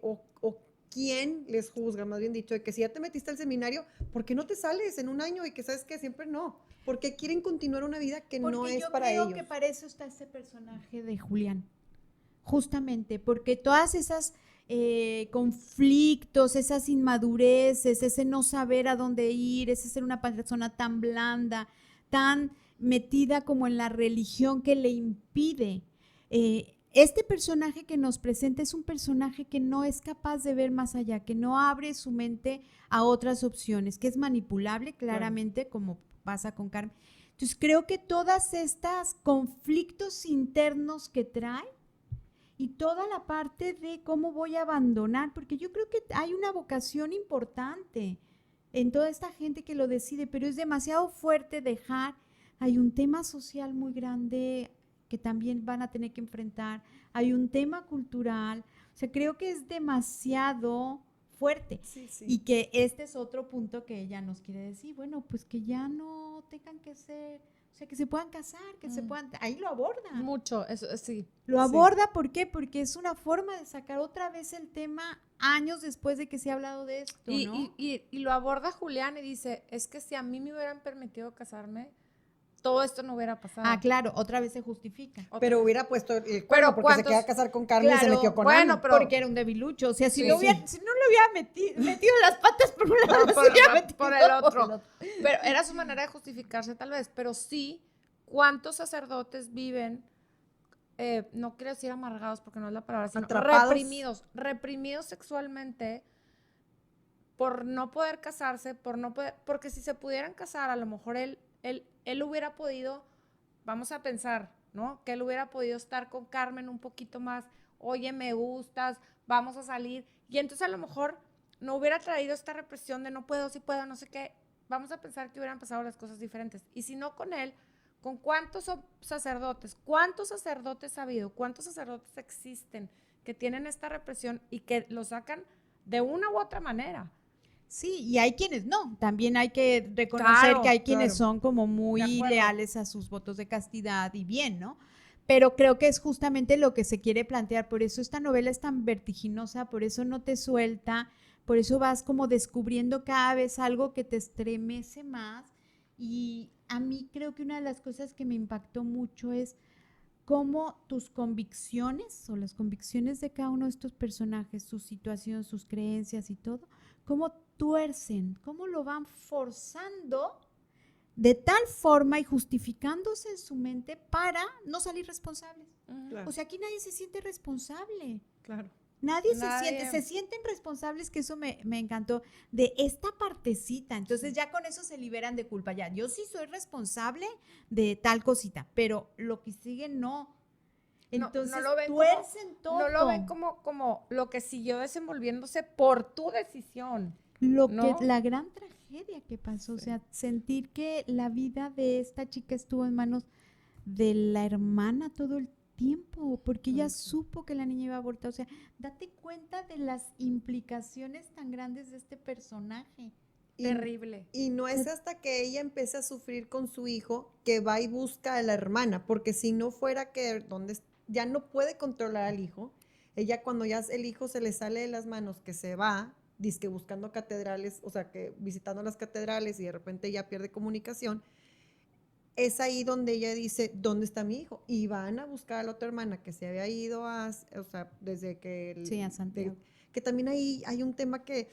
o quién les juzga, más bien dicho, de que si ya te metiste al seminario, ¿por qué no te sales en un año y que sabes que siempre no? ¿Por qué quieren continuar una vida que no es para ellos? Porque yo creo que para eso está ese personaje de Julián. Justamente, porque todas esas conflictos, esas inmadureces, ese no saber a dónde ir, ese ser una persona tan blanda, tan metida como en la religión que le impide este personaje que nos presenta es un personaje que no es capaz de ver más allá, que no abre su mente a otras opciones, que es manipulable claramente, como pasa con Carmen. Entonces creo que todas estas conflictos internos que trae y toda la parte de cómo voy a abandonar, porque yo creo que hay una vocación importante en toda esta gente que lo decide, pero es demasiado fuerte dejar, hay un tema social muy grande que también van a tener que enfrentar, hay un tema cultural, o sea, creo que es demasiado fuerte. Sí, sí. Y que este es otro punto que ella nos quiere decir, bueno, pues que ya no tengan que ser, o sea, que se puedan casar, que se puedan, ahí lo aborda. Mucho, eso sí. Lo aborda, ¿por qué? Porque es una forma de sacar otra vez el tema años después de que se ha hablado de esto, ¿no? Y lo aborda Julián y dice, es que si a mí me hubieran permitido casarme, todo esto no hubiera pasado. Ah, claro, otra vez se justifica. Pero hubiera puesto el Pero cuerno porque se ¿cuántos? quería casar con Carmen y se Claro, metió con bueno, Ana. pero- porque era un debilucho, o sea, si, Sí, no, hubiera, si no le hubiera metido las patas por un lado, Por- se hubiera por- metido por el otro. Pero era su manera de justificarse tal vez, pero sí, ¿cuántos sacerdotes viven, no quiero decir amargados porque no es la palabra, sino Atrapados. reprimidos sexualmente por no poder casarse, porque si se pudieran casar, a lo mejor él hubiera podido, vamos a pensar, ¿no? Que él hubiera podido estar con Carmen un poquito más, oye, me gustas, vamos a salir, y entonces a lo mejor no hubiera traído esta represión de no puedo, sí puedo, no sé qué, vamos a pensar que hubieran pasado las cosas diferentes, y si no con él, ¿con cuántos sacerdotes? ¿Cuántos sacerdotes ha habido? ¿Cuántos sacerdotes existen que tienen esta represión y que lo sacan de una u otra manera? Sí, y hay quienes no, también hay que reconocer Claro, que hay quienes claro. son como De muy acuerdo. leales a sus votos de castidad y bien, ¿no? Pero creo que es justamente lo que se quiere plantear, por eso esta novela es tan vertiginosa, por eso no te suelta, por eso vas como descubriendo cada vez algo que te estremece más, y a mí creo que una de las cosas que me impactó mucho es cómo tus convicciones o las convicciones de cada uno de estos personajes, su situación, sus creencias y todo, cómo tuercen, cómo lo van forzando de tal forma y justificándose en su mente para no salir responsables. Claro, O sea, aquí nadie se siente responsable. claro. Nadie Nadie. se sienten responsables, que eso me encantó, de esta partecita. Entonces ya con eso se liberan de culpa. Ya, yo sí soy responsable de tal cosita, pero lo que sigue no. Entonces lo ven tuercen todo. No lo ven como lo que siguió desenvolviéndose por tu decisión. Lo ¿no? que la gran tragedia que pasó, o sea, sentir que la vida de esta chica estuvo en manos de la hermana todo el tiempo, porque ella supo que la niña iba a abortar, o sea, date cuenta de las implicaciones tan grandes de este personaje. Terrible. Y no es hasta que ella empieza a sufrir con su hijo que va y busca a la hermana, porque si no fuera que ya no puede controlar al hijo, ella cuando ya el hijo se le sale de las manos, que se va, dizque buscando catedrales, o sea, que visitando las catedrales y de repente ya pierde comunicación, es ahí donde ella dice, ¿dónde está mi hijo? Y van a buscar a la otra hermana que se había ido o sea, desde que... Sí, a Santiago. que también ahí hay un tema que,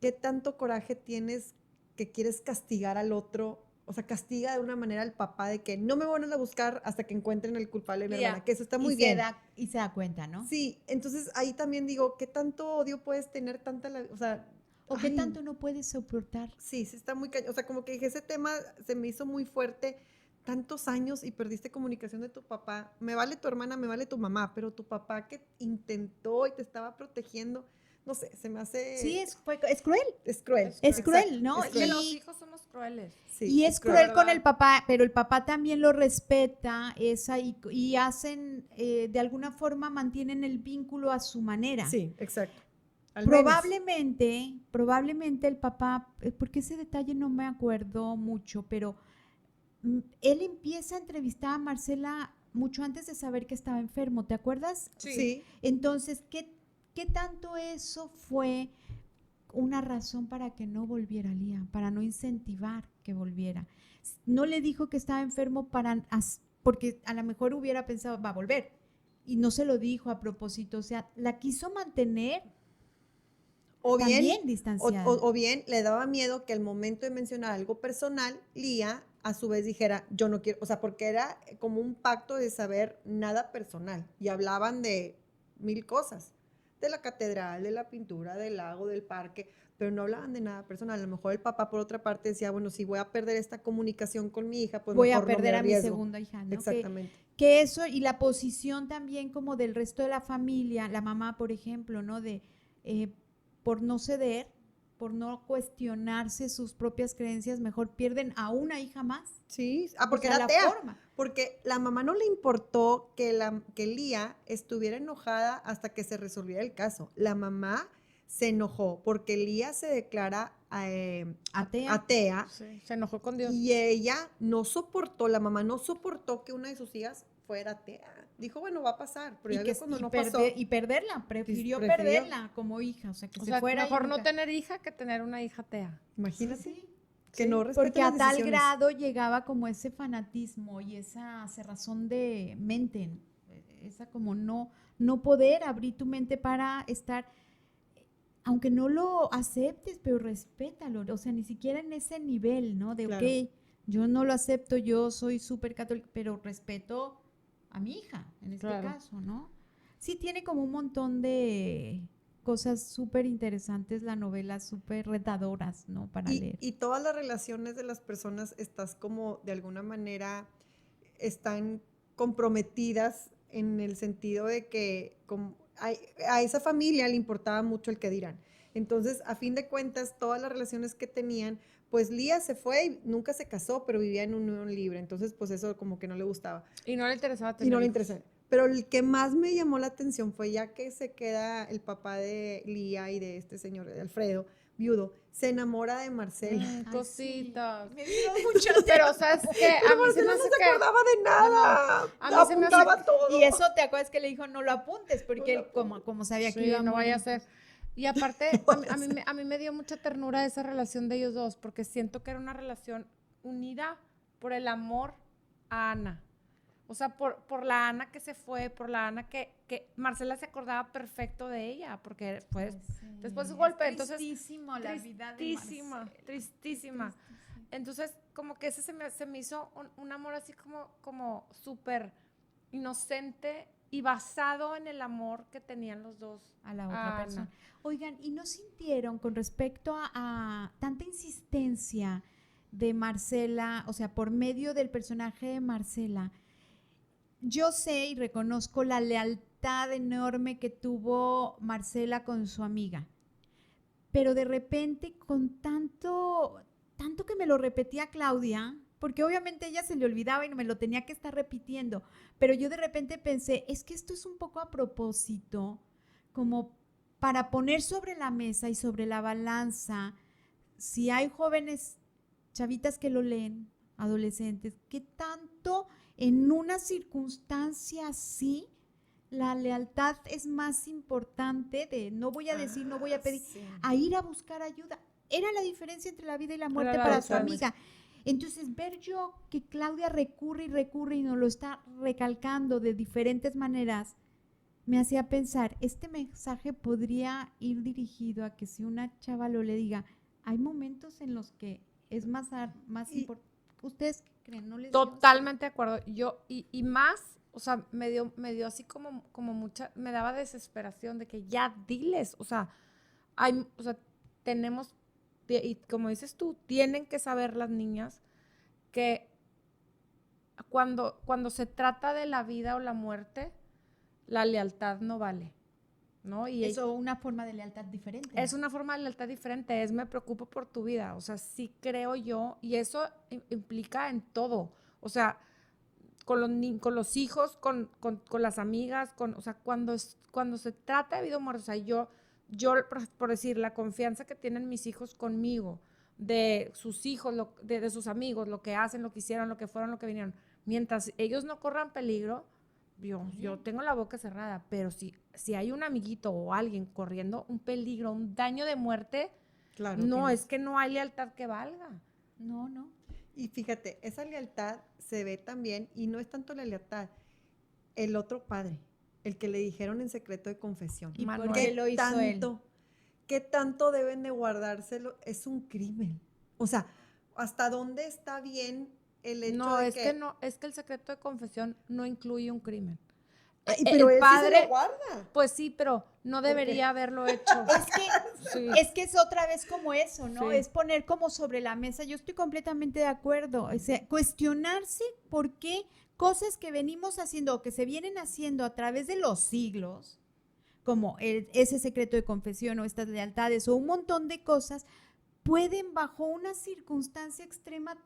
¿qué tanto coraje tienes que quieres castigar al otro? O sea, castiga de una manera al papá de que no me van a buscar hasta que encuentren el culpable de mi Ya. hermana, que eso está muy y bien. y se da cuenta, ¿no? Sí, entonces ahí también digo, ¿qué tanto odio puedes tener o sea... O qué ay, tanto no puedes soportar. Sí, sí está muy o sea, como que dije, ese tema se me hizo muy fuerte, tantos años y perdiste comunicación de tu papá. Me vale tu hermana, me vale tu mamá, pero tu papá que intentó y te estaba protegiendo, no sé, se me hace... Sí, es cruel. Es cruel. Es cruel, exacto, ¿no? es Que cruel. los hijos somos crueles. Sí, Y es cruel con ¿verdad? el papá, pero el papá también lo respeta y hacen, de alguna forma mantienen el vínculo a su manera. Sí, exacto. Al menos. Probablemente el papá, porque ese detalle no me acuerdo mucho, pero él empieza a entrevistar a Marcela mucho antes de saber que estaba enfermo, ¿te acuerdas? Sí. Entonces, ¿qué tanto eso fue una razón para que no volviera Lía, para no incentivar que volviera? No le dijo que estaba enfermo porque a lo mejor hubiera pensado, va a volver, y no se lo dijo a propósito, o sea, la quiso mantener O bien, también distanciada. o bien le daba miedo que al momento de mencionar algo personal, Lía a su vez dijera, yo no quiero, o sea, porque era como un pacto de saber nada personal y hablaban de 1000 cosas, de la catedral, de la pintura, del lago, del parque, pero no hablaban de nada personal. A lo mejor el papá por otra parte decía, bueno, si voy a perder esta comunicación con mi hija, pues Voy mejor a perder no me a mi arriesgo. segunda hija, ¿no? Exactamente. Que eso y la posición también como del resto de la familia, la mamá, por ejemplo, ¿no? De por no ceder, por no cuestionarse sus propias creencias, mejor pierden a una hija más. Sí, O porque sea, era la atea. forma. Porque la mamá no le importó que Lía estuviera enojada hasta que se resolviera el caso. La mamá se enojó porque Lía se declara Atea. atea Sí, se enojó con Dios. y ella no soportó, la mamá no soportó que una de sus hijas fuera atea. Dijo, bueno, va a pasar, pero ya vio cuando no pasó. Y perderla, prefirió prefirió. perderla como hija, o sea, que O se sea, fuera. mejor y no nunca- tener hija que tener una hija atea. Imagínate. Sí, sí. Que Sí, no respete Porque las a tal decisiones. grado llegaba como ese fanatismo y esa cerrazón de mente, esa como no poder abrir tu mente para estar, aunque no lo aceptes, pero respétalo, o sea, ni siquiera en ese nivel, ¿no? De, Claro. ok, yo no lo acepto, yo soy súper católica, pero respeto a mi hija, en este Claro. caso, ¿no? Sí tiene como un montón de cosas súper interesantes la novela, súper retadoras, ¿no? Para leer. Y todas las relaciones de las personas estás como de alguna manera están comprometidas en el sentido de que a esa familia le importaba mucho el que dirán. Entonces, a fin de cuentas, todas las relaciones que tenían, pues Lía se fue y nunca se casó, pero vivía en unión libre. Entonces, pues eso como que no le gustaba. Y no le interesaba tener Y no le hijos. interesa. Pero el que más me llamó la atención fue ya que se queda el papá de Lía y de este señor, de Alfredo, viudo, se enamora de Marcela. Ay, Cositas. sí. Me dio mucho Pero, ¿sabes qué? A Pero mí se me Marcela hace no se que... acordaba de nada. A mí se me hace apuntaba que- todo. Y eso te acuerdas que le dijo, no lo apuntes, porque No lo él como sabía que Sí, iba a no vaya a morir, ser. pues, Y aparte, No vaya a ser. a mí me dio mucha ternura esa relación de ellos dos, porque siento que era una relación unida por el amor a Ana. O sea, por la Ana que se fue, por la Ana que Marcela se acordaba perfecto de ella, porque fue pues, sí. después de su golpe. Es Entonces, tristísimo la vida de tristísima, Marcela. tristísima. Tristísimo. Entonces, como que ese se me hizo un amor así como súper inocente y basado en el amor que tenían los dos A la otra Ana. persona. Oigan, ¿y no sintieron con respecto a tanta insistencia de Marcela, o sea, por medio del personaje de Marcela? Yo sé y reconozco la lealtad enorme que tuvo Marcela con su amiga, pero de repente con tanto que me lo repetía Claudia, porque obviamente ella se le olvidaba y no me lo tenía que estar repitiendo, pero yo de repente pensé, es que esto es un poco a propósito, como para poner sobre la mesa y sobre la balanza, si hay jóvenes, chavitas que lo leen, adolescentes, que tanto en una circunstancia así, la lealtad es más importante de no voy a decir, no voy a pedir, Sí. a ir a buscar ayuda. Era la diferencia entre la vida y la muerte la para su diferencia. amiga. Entonces, ver yo que Claudia recurre y recurre y nos lo está recalcando de diferentes maneras, me hacía pensar, este mensaje podría ir dirigido a que si una chava lo le diga, hay momentos en los que es más Y- importante. ¿Ustedes qué creen? ¿No les dio Totalmente de acuerdo. Y más, o sea, me dio así como mucha, me daba desesperación de que ya diles, o sea, o sea, tenemos, y como dices tú, tienen que saber las niñas que cuando se trata de la vida o la muerte, la lealtad no vale, ¿no? Y eso una forma de lealtad diferente? es una forma de lealtad diferente, es me preocupo por tu vida, o sea, sí creo yo, y eso implica en todo, o sea, con los hijos, con las amigas, o sea, cuando se trata de vida o muerte, o sea, yo por decir, la confianza que tienen mis hijos conmigo, de sus hijos, de sus amigos, lo que hacen, lo que hicieron, lo que fueron, lo que vinieron, mientras ellos no corran peligro, yo tengo la boca cerrada, pero si hay un amiguito o alguien corriendo un peligro, un daño de muerte, Claro, no, tienes. es que no hay lealtad que valga. No, no. Y fíjate, esa lealtad se ve también, y no es tanto la lealtad, el otro padre, el que le dijeron en secreto de confesión. ¿Y Manuel. por qué lo hizo él? ¿Qué tanto deben de guardárselo? Es un crimen. O sea, ¿hasta dónde está bien el hecho No, de es que no, es que el secreto de confesión no incluye un crimen. Ay, pero El él sí padre, se lo guarda. pues sí, pero no debería haberlo hecho. Sí. Es que es otra vez como eso, ¿no? Sí. Es poner como sobre la mesa. Yo estoy completamente de acuerdo. O sea, cuestionarse por qué cosas que venimos haciendo o que se vienen haciendo a través de los siglos, como ese secreto de confesión o estas lealtades o un montón de cosas, pueden bajo una circunstancia extrema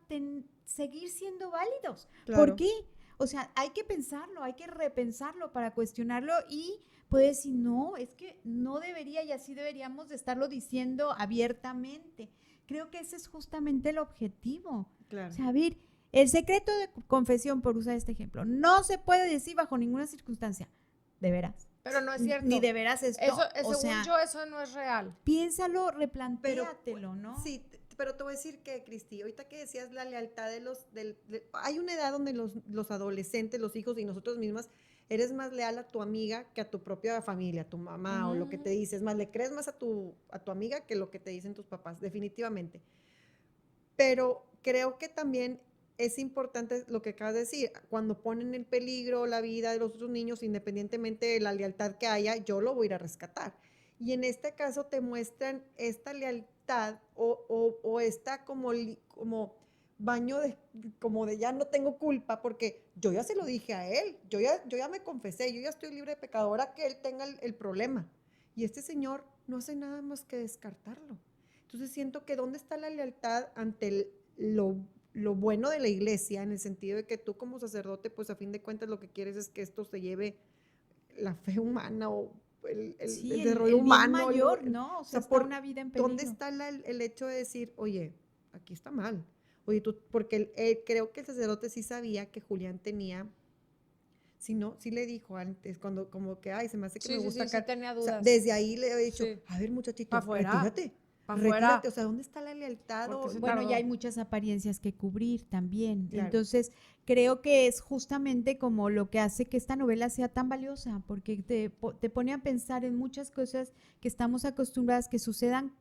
seguir siendo válidos. Claro. ¿Por qué? O sea, hay que pensarlo, hay que repensarlo para cuestionarlo y puede decir, no, es que no debería y así deberíamos de estarlo diciendo abiertamente. Creo que ese es justamente el objetivo. Claro. O sea, a ver, el secreto de confesión, por usar este ejemplo, no se puede decir bajo ninguna circunstancia. ¿De veras? Pero no es cierto. Ni de veras esto. Eso, o según sea, yo, eso no es real. piénsalo, replantéatelo, ¿no? Sí, pero te voy a decir que, Cristi, ahorita que decías la lealtad de hay una edad donde los adolescentes, los hijos y nosotros mismas, eres más leal a tu amiga que a tu propia familia, a tu mamá o lo que te dices, más le crees más a tu amiga que lo que te dicen tus papás, definitivamente. Pero creo que también es importante lo que acabas de decir, cuando ponen en peligro la vida de los otros niños, independientemente de la lealtad que haya, yo lo voy a ir a rescatar. Y en este caso te muestran esta lealtad o esta como baño como de ya no tengo culpa, porque yo ya se lo dije a él, yo ya me confesé, yo ya estoy libre de pecado, ahora que él tenga el problema. Y este señor no hace nada más que descartarlo. Entonces siento que ¿dónde está la lealtad ante lo bueno de la iglesia? En el sentido de que tú como sacerdote, pues a fin de cuentas lo que quieres es que esto se lleve la fe humana o el desarrollo humano. Bien mayor, ¿no? O sea, está una vida en peligro. ¿Dónde está el hecho de decir, oye, aquí está mal? Oye, porque creo que el sacerdote sí sabía que Julián tenía, sí le dijo antes, cuando como que, ay, se me hace que me gusta acá. Sí tenía O sea, dudas. desde ahí le había dicho, Sí. a ver, muchachito, Pa' fuera. retírate. Pa' Retírate, fuera. o sea, ¿dónde está la lealtad? Porque se Bueno, tardó. ya hay muchas apariencias que cubrir también. Claro. Entonces, creo que es justamente como lo que hace que esta novela sea tan valiosa, porque te pone a pensar en muchas cosas que estamos acostumbradas que sucedan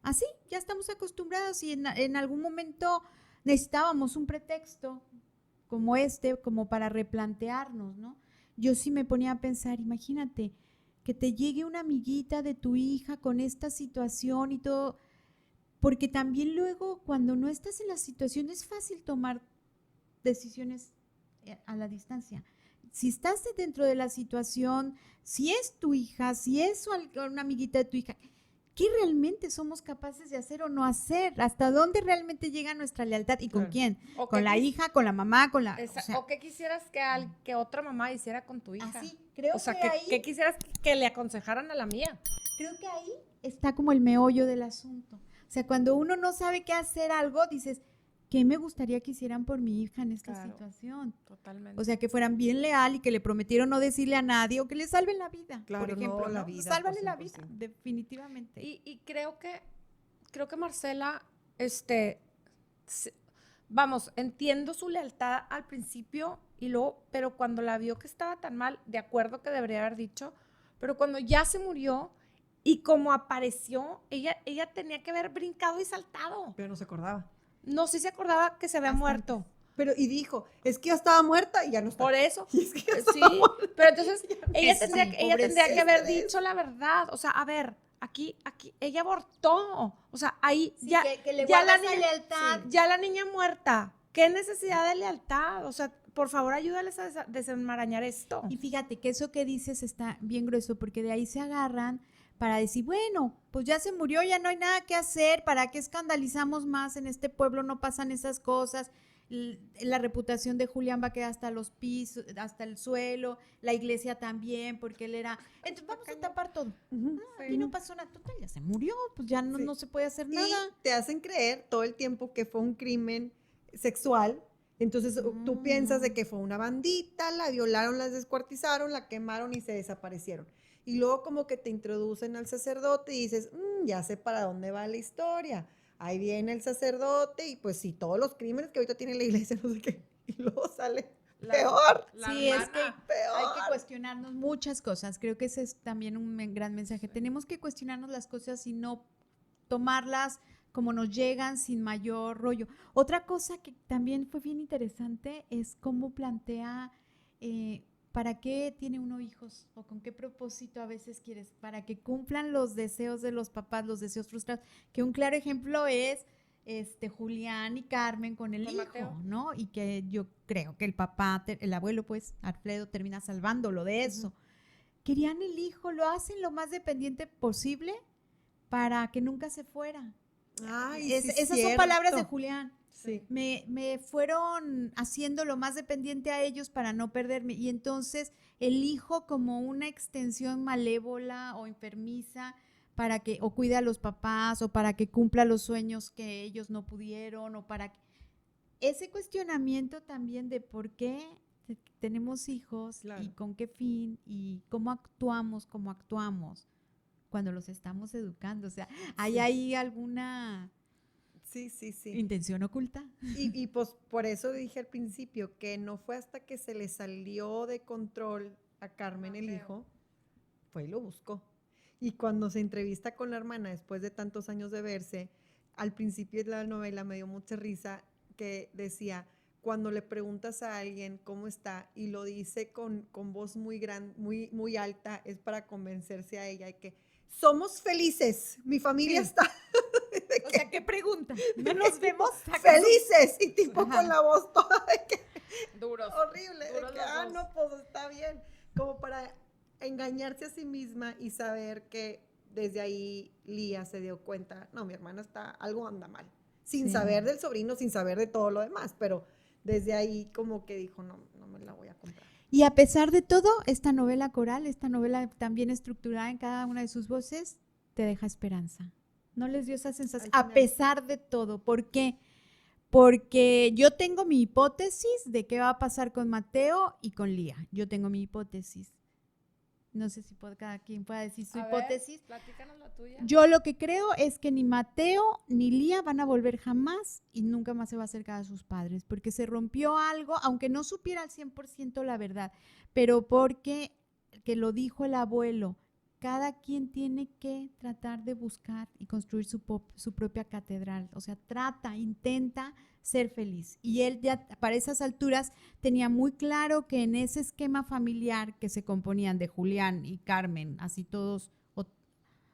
así, ya estamos acostumbrados y en algún momento necesitábamos un pretexto como este, como para replantearnos, ¿no? Yo sí me ponía a pensar, imagínate, que te llegue una amiguita de tu hija con esta situación y todo, porque también luego cuando no estás en la situación es fácil tomar decisiones a la distancia. Si estás dentro de la situación, si es tu hija, si es una amiguita de tu hija, ¿qué realmente somos capaces de hacer o no hacer? ¿Hasta dónde realmente llega nuestra lealtad? ¿Y con Claro. quién? O ¿Con qué la hija, con la mamá, con la...? ¿O qué quisieras que otra mamá hiciera con tu hija? Así, creo O sea, que ahí... ¿qué quisieras que le aconsejaran a la mía? Creo que ahí está como el meollo del asunto. O sea, cuando uno no sabe qué hacer algo, dices, ¿qué me gustaría que hicieran por mi hija en esta Claro. situación? Totalmente. O sea, que fueran bien leal y que le prometieron no decirle a nadie o que le salven la vida, Claro, por ejemplo. no, la ¿no? vida, Sálvale por la vida, 100%. definitivamente. Y creo que Marcela, vamos, entiendo su lealtad al principio y luego, pero cuando la vio que estaba tan mal, de acuerdo que debería haber dicho, pero cuando ya se murió y como apareció, ella tenía que haber brincado y saltado. Pero no se acordaba. No sé si se acordaba que se había Hasta muerto. Pero, y dijo, es que ya estaba muerta y ya no está. Por eso. Y es que ya Sí, pero entonces ella Sí, tendría que haber pobrecita. dicho la verdad. O sea, a ver, aquí, ella abortó. O sea, ahí Sí, ya, que le ya la guardas la niña, lealtad. ya la niña muerta. ¿Qué necesidad de lealtad? O sea, por favor, ayúdales a desenmarañar esto. Y fíjate que eso que dices está bien grueso, porque de ahí se agarran para decir, bueno, pues ya se murió, ya no hay nada que hacer, ¿para qué escandalizamos más? En este pueblo no pasan esas cosas. La reputación de Julián va a quedar hasta los pisos, hasta el suelo, la iglesia también, porque él era... Entonces vamos a tapar todo. Ujú, Aquí no pasó nada, total, ya se murió, pues ya no, Sí. no se puede hacer Y nada. te hacen creer todo el tiempo que fue un crimen sexual. Entonces tú piensas de que fue una bandita, la violaron, la descuartizaron, la quemaron y se desaparecieron. Y luego como que te introducen al sacerdote y dices, ya sé para dónde va la historia. Ahí viene el sacerdote y pues sí, todos los crímenes que ahorita tiene la iglesia, no sé qué. Y luego sale peor. Sí, es que peor. hay que cuestionarnos muchas cosas. Creo que ese es también un gran mensaje. Tenemos que cuestionarnos las cosas y no tomarlas como nos llegan sin mayor rollo. Otra cosa que también fue bien interesante es cómo plantea para qué tiene uno hijos o con qué propósito a veces quieres, para que cumplan los deseos de los papás, los deseos frustrados, que un claro ejemplo es Julián y Carmen con el Con hijo, Mateo. ¿no? Y que yo creo que el papá, el abuelo, pues, Alfredo, termina salvándolo de eso. Querían el hijo, lo hacen lo más dependiente posible para que nunca se fuera. Ay, sí, Esas son cierto. palabras de Julián. Sí. Me fueron haciendo lo más dependiente a ellos para no perderme. Y entonces el hijo como una extensión malévola o enfermiza para que, o cuida a los papás, o para que cumpla los sueños que ellos no pudieron, o para que... Ese cuestionamiento también de por qué tenemos hijos Claro. y con qué fin y cómo actuamos cuando los estamos educando. O sea, ¿hay Sí. ahí alguna Sí, sí, sí. intención oculta? Y pues por eso dije al principio que no fue hasta que se le salió de control a Carmen el hijo, fue y lo buscó. Y cuando se entrevista con la hermana después de tantos años de verse, al principio de la novela me dio mucha risa que decía, cuando le preguntas a alguien cómo está y lo dice con voz muy alta, es para convencerse a ella de que somos felices, mi familia Sí. está O sea, ¿qué pregunta? ¿No nos vemos? felices y tipo Ajá. con la voz toda de que Duros. horrible, de Duros que, los dos. no, pues está bien, como para engañarse a sí misma y saber que desde ahí Lía se dio cuenta, no, mi hermana está, algo anda mal, sin Sí. saber del sobrino, sin saber de todo lo demás, pero desde ahí como que dijo, no, no me la voy a comprar. Y a pesar de todo, esta novela coral, esta novela tan bien estructurada en cada una de sus voces, te deja esperanza. ¿No les dio esa sensación? Al A final. pesar de todo. ¿Por qué? Porque yo tengo mi hipótesis de qué va a pasar con Mateo y con Lía. Yo tengo mi hipótesis. No sé si cada quien pueda decir su hipótesis. Platícanos la tuya. Yo lo que creo es que ni Mateo ni Lía van a volver jamás y nunca más se va a acercar a sus padres, porque se rompió algo, aunque no supiera al 100% la verdad, pero porque, que lo dijo el abuelo, cada quien tiene que tratar de buscar y construir su propia catedral, o sea, intenta ser feliz. Y él ya para esas alturas tenía muy claro que en ese esquema familiar que se componían de Julián y Carmen, así todos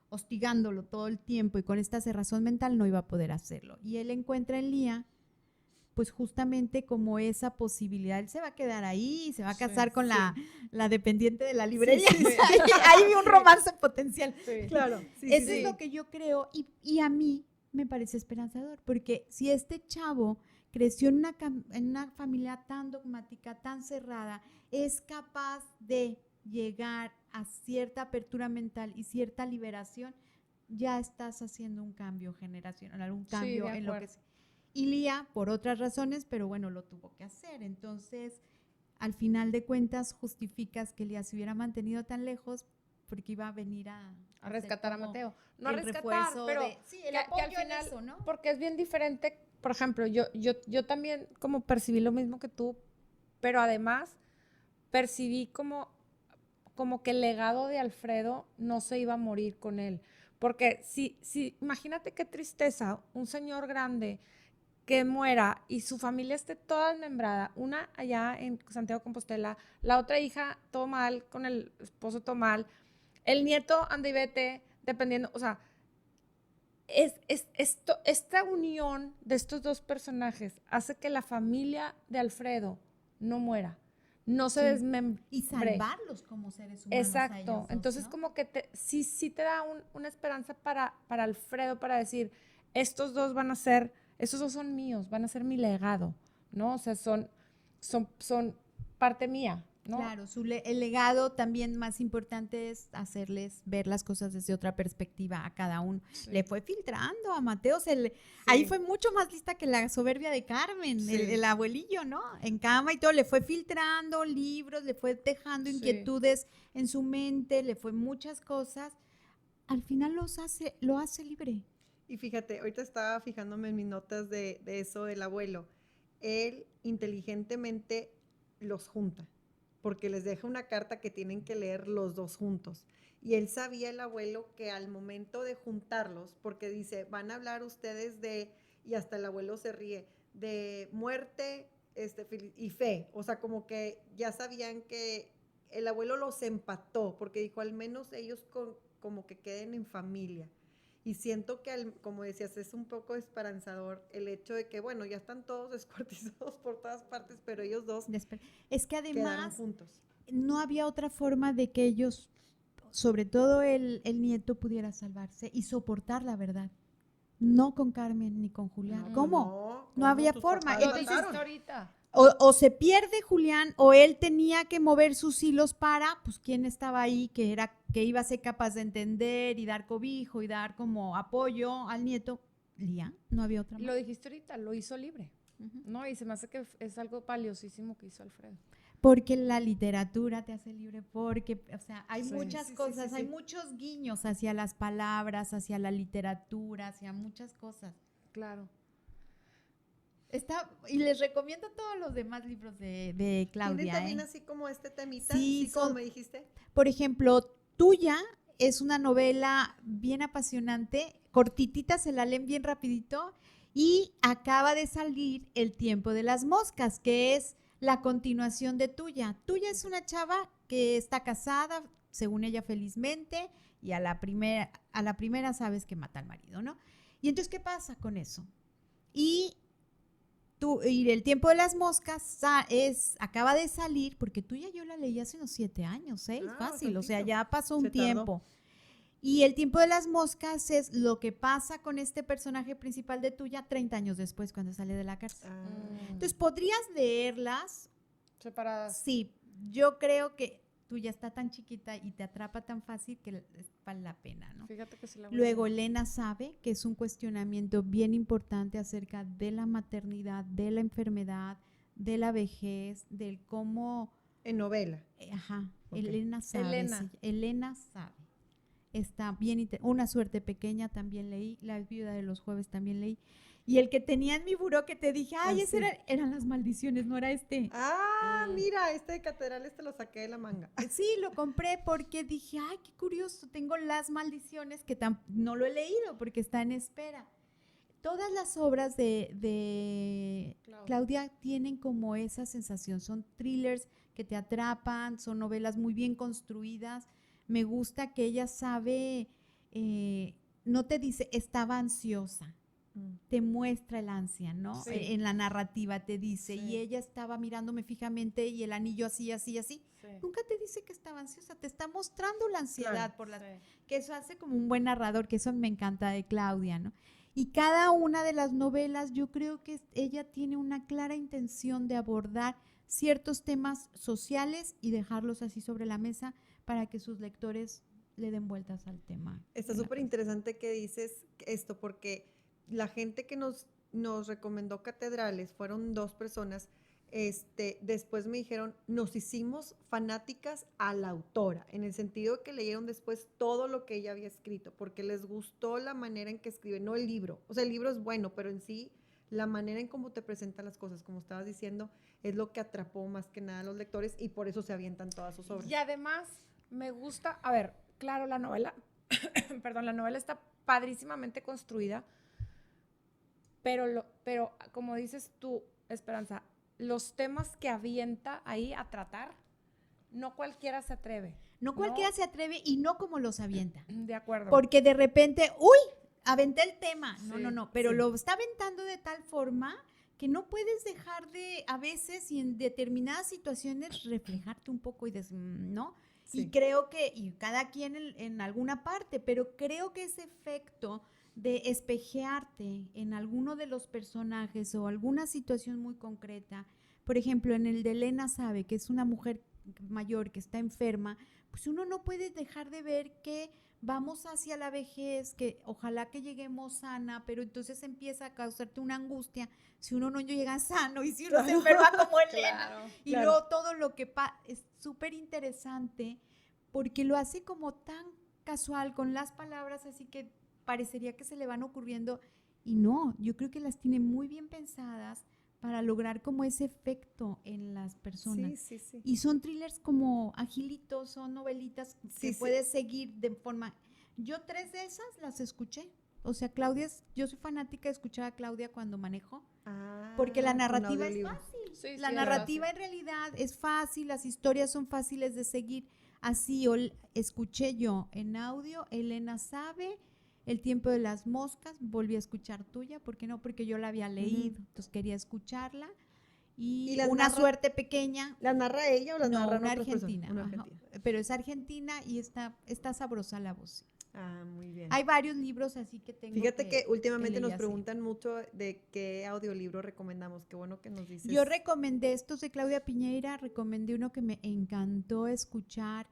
hostigándolo todo el tiempo y con esta cerrazón mental no iba a poder hacerlo. Y él encuentra en Lía, pues justamente como esa posibilidad, él se va a quedar ahí, se va a casar con la dependiente de la librería. Sí, sí, sí. Ahí vi un romance potencial. Sí. Claro, sí, Eso sí, es sí. lo que yo creo y a mí me parece esperanzador, porque si este chavo creció en una familia tan dogmática, tan cerrada, es capaz de llegar a cierta apertura mental y cierta liberación, ya estás haciendo un cambio generacional, un cambio de en lo que... acuerdo. Y Lía, por otras razones, pero bueno, lo tuvo que hacer. Entonces, al final de cuentas, justificas que Lía se hubiera mantenido tan lejos porque iba a venir a rescatar a como Mateo. No a el rescatar, refuerzo pero sí, el que apoyo al final, en eso, ¿no? porque es bien diferente. Por ejemplo, yo también como percibí lo mismo que tú, pero además percibí como que el legado de Alfredo no se iba a morir con él. Porque imagínate qué tristeza, un señor grande que muera y su familia esté toda desmembrada, una allá en Santiago de Compostela, la otra hija todo mal, con el esposo todo mal, el nieto anda y vete, dependiendo, o sea, esta unión de estos dos personajes hace que la familia de Alfredo no muera, no se desmembre. Y salvarlos como seres humanos. Exacto. A ellos dos, Entonces, ¿no? como que sí te da una esperanza para Alfredo, para decir, estos dos son míos, van a ser mi legado, ¿no? O sea, son parte mía, ¿no? Claro, el legado también más importante es hacerles ver las cosas desde otra perspectiva a cada uno. Sí. Le fue filtrando a Mateo, ahí fue mucho más lista que la soberbia de Carmen, Sí. el abuelillo, ¿no? En cama y todo, le fue filtrando libros, le fue dejando inquietudes en su mente, le fue muchas cosas. Al final lo hace libre. Y fíjate, ahorita estaba fijándome en mis notas de eso del abuelo. Él inteligentemente los junta, porque les deja una carta que tienen que leer los dos juntos. Y él sabía, el abuelo, que al momento de juntarlos, porque dice, van a hablar ustedes de, y hasta el abuelo se ríe, de muerte y fe. O sea, como que ya sabían que el abuelo los empató, porque dijo, al menos ellos como que queden en familia. Y siento que, como decías, es un poco esperanzador el hecho de que, bueno, ya están todos descuartizados por todas partes, pero ellos dos Es que quedaron además juntos. no había otra forma de que ellos, sobre todo el nieto, pudiera salvarse y soportar la verdad. No con Carmen ni con Julián. No, ¿Cómo? ¿cómo? Había Tus forma. papás Lo mataron. dijiste ahorita. O se pierde Julián, o él tenía que mover sus hilos para, pues, quién estaba ahí que iba a ser capaz de entender y dar cobijo y dar como apoyo al nieto. Lía, no había otra Lo más. dijiste ahorita, lo hizo libre. No, y se me hace que es algo valiosísimo que hizo Alfredo. Porque la literatura te hace libre, porque, o sea, hay Sí. muchas Sí, sí, cosas, sí, hay sí. muchos guiños hacia las palabras, hacia la literatura, hacia muchas cosas. Claro. Y les recomiendo todos los demás libros de Claudia. ¿Tienen también ¿eh? así como este temita? Sí, Sí, como me dijiste. Por ejemplo, Tuya es una novela bien apasionante, cortitita, se la leen bien rapidito y acaba de salir El tiempo de las moscas, que es la continuación de Tuya. Tuya es una chava que está casada, según ella felizmente, y a la primera sabes que mata al marido, ¿no? Y entonces, ¿qué pasa con eso? Y El tiempo de las moscas acaba de salir, porque Tuya yo la leí hace unos 7 años, 6, fácil, o sea, bastantito. ya pasó un Se tardó. tiempo. Y El tiempo de las moscas es lo que pasa con este personaje principal de Tuya 30 años después, cuando sale de la cárcel. Entonces, ¿podrías leerlas? Separadas. Sí, yo creo que Tuya está tan chiquita y te atrapa tan fácil que vale la pena, ¿no? Fíjate que sí la voy a Luego, leer. Elena sabe que es un cuestionamiento bien importante acerca de la maternidad, de la enfermedad, de la vejez, del cómo... En novela. Ajá, Ok. Elena sabe. Elena. Elena sabe. Está bien. Una suerte pequeña también leí, La viuda de los jueves también leí. Y el que tenía en mi buró que te dije, ay, ese sí. eran las maldiciones, no era este. Mira, este de Catedral lo saqué de la manga. Sí, lo compré porque dije, ay, qué curioso, tengo Las maldiciones que no lo he leído porque está en espera. Todas las obras de Claudia tienen como esa sensación, son thrillers que te atrapan, son novelas muy bien construidas. Me gusta que ella sabe, no te dice, estaba ansiosa, te muestra el ansia, ¿no? Sí. En la narrativa te dice, Sí. y ella estaba mirándome fijamente y el anillo así, así, así. Sí. Nunca te dice que estaba ansiosa, te está mostrando la ansiedad Claro. Sí. que eso hace como un buen narrador, que eso me encanta de Claudia, ¿no? Y cada una de las novelas, yo creo que ella tiene una clara intención de abordar ciertos temas sociales y dejarlos así sobre la mesa para que sus lectores le den vueltas al tema. Está de la súper interesante que dices esto, porque la gente que nos recomendó Catedrales fueron 2 personas. Después me dijeron, nos hicimos fanáticas a la autora, en el sentido que leyeron después todo lo que ella había escrito, porque les gustó la manera en que escribe, no el libro. O sea, el libro es bueno, pero en sí, la manera en cómo te presenta las cosas, como estabas diciendo, es lo que atrapó más que nada a los lectores y por eso se avientan todas sus obras. Y además me gusta, a ver, claro, la novela, perdón, la novela está padrísimamente construida, pero como dices tú, Esperanza, los temas que avienta ahí a tratar, no cualquiera se atreve. No cualquiera se atreve y no como los avienta. De acuerdo. Porque de repente, ¡uy! Aventé el tema. No, Sí, no, pero sí. lo está aventando de tal forma que no puedes dejar de, a veces y en determinadas situaciones, reflejarte un poco y ¿no? Sí. Y creo que, y cada quien en alguna parte, pero creo que ese efecto de espejearte en alguno de los personajes o alguna situación muy concreta, por ejemplo, en el de Elena sabe que es una mujer mayor que está enferma, pues uno no puede dejar de ver que vamos hacia la vejez, que ojalá que lleguemos sana, pero entonces empieza a causarte una angustia si uno no llega sano y si uno se enferma como Elena. Claro, Y claro. luego todo lo que es súper interesante porque lo hace como tan casual, con las palabras así que parecería que se le van ocurriendo y no, yo creo que las tiene muy bien pensadas para lograr como ese efecto en las personas. Sí, sí, sí. Y son thrillers como agilitos, son novelitas Sí, que sí. puedes seguir de forma... Yo 3 de esas las escuché. O sea, yo soy fanática de escuchar a Claudia cuando manejo, porque la Con narrativa es audiolibros. fácil. Sí, La sí, es narrativa fácil. en realidad es fácil, las historias son fáciles de seguir. Así escuché yo en audio, Elena sabe, El tiempo de las moscas, volví a escuchar tuya, ¿por qué no? Porque yo la había leído, entonces quería escucharla. Y las Una narra- suerte pequeña, ¿Las narra ella o las no, narran una otras personas? argentina, Una ajá, argentina. pero es argentina y está sabrosa la voz. Muy bien. Hay varios libros así que tengo Fíjate que últimamente leí nos así. preguntan mucho de qué audiolibro recomendamos. Qué bueno que nos dices. Yo recomendé estos de Claudia Piñeira, recomendé uno que me encantó escuchar,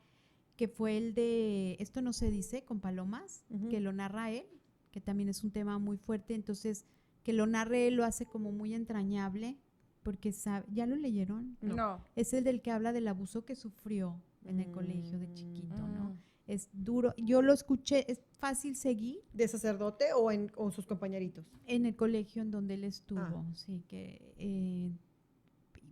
que fue el de Esto no se dice, con Palomas, Ujú. que lo narra él, que también es un tema muy fuerte, entonces que lo narre él lo hace como muy entrañable, porque sabe, ¿ya lo leyeron? No. Es el del que habla del abuso que sufrió en el colegio de chiquito, ¿no? Mm. Es duro, yo lo escuché, es fácil seguir ¿De sacerdote o con sus compañeritos? en el colegio en donde él estuvo, sí, que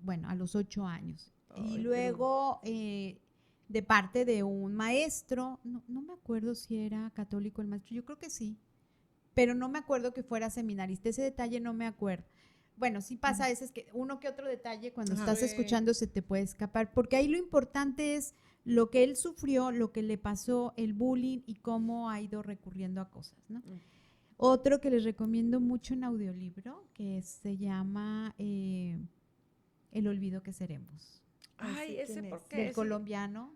bueno, a los 8 años. Ay, Y qué luego, de parte de un maestro, no me acuerdo si era católico el maestro, yo creo que sí, pero no me acuerdo que fuera seminarista, ese detalle no me acuerdo. Bueno, sí pasa a veces que uno que otro detalle cuando Ajá. estás Sí. escuchando se te puede escapar, porque ahí lo importante es lo que él sufrió, lo que le pasó, el bullying y cómo ha ido recurriendo a cosas, ¿no? Otro que les recomiendo mucho en audiolibro, que se llama El olvido que seremos, Ay, ¿Ese ese quién por es? qué. del Ese- colombiano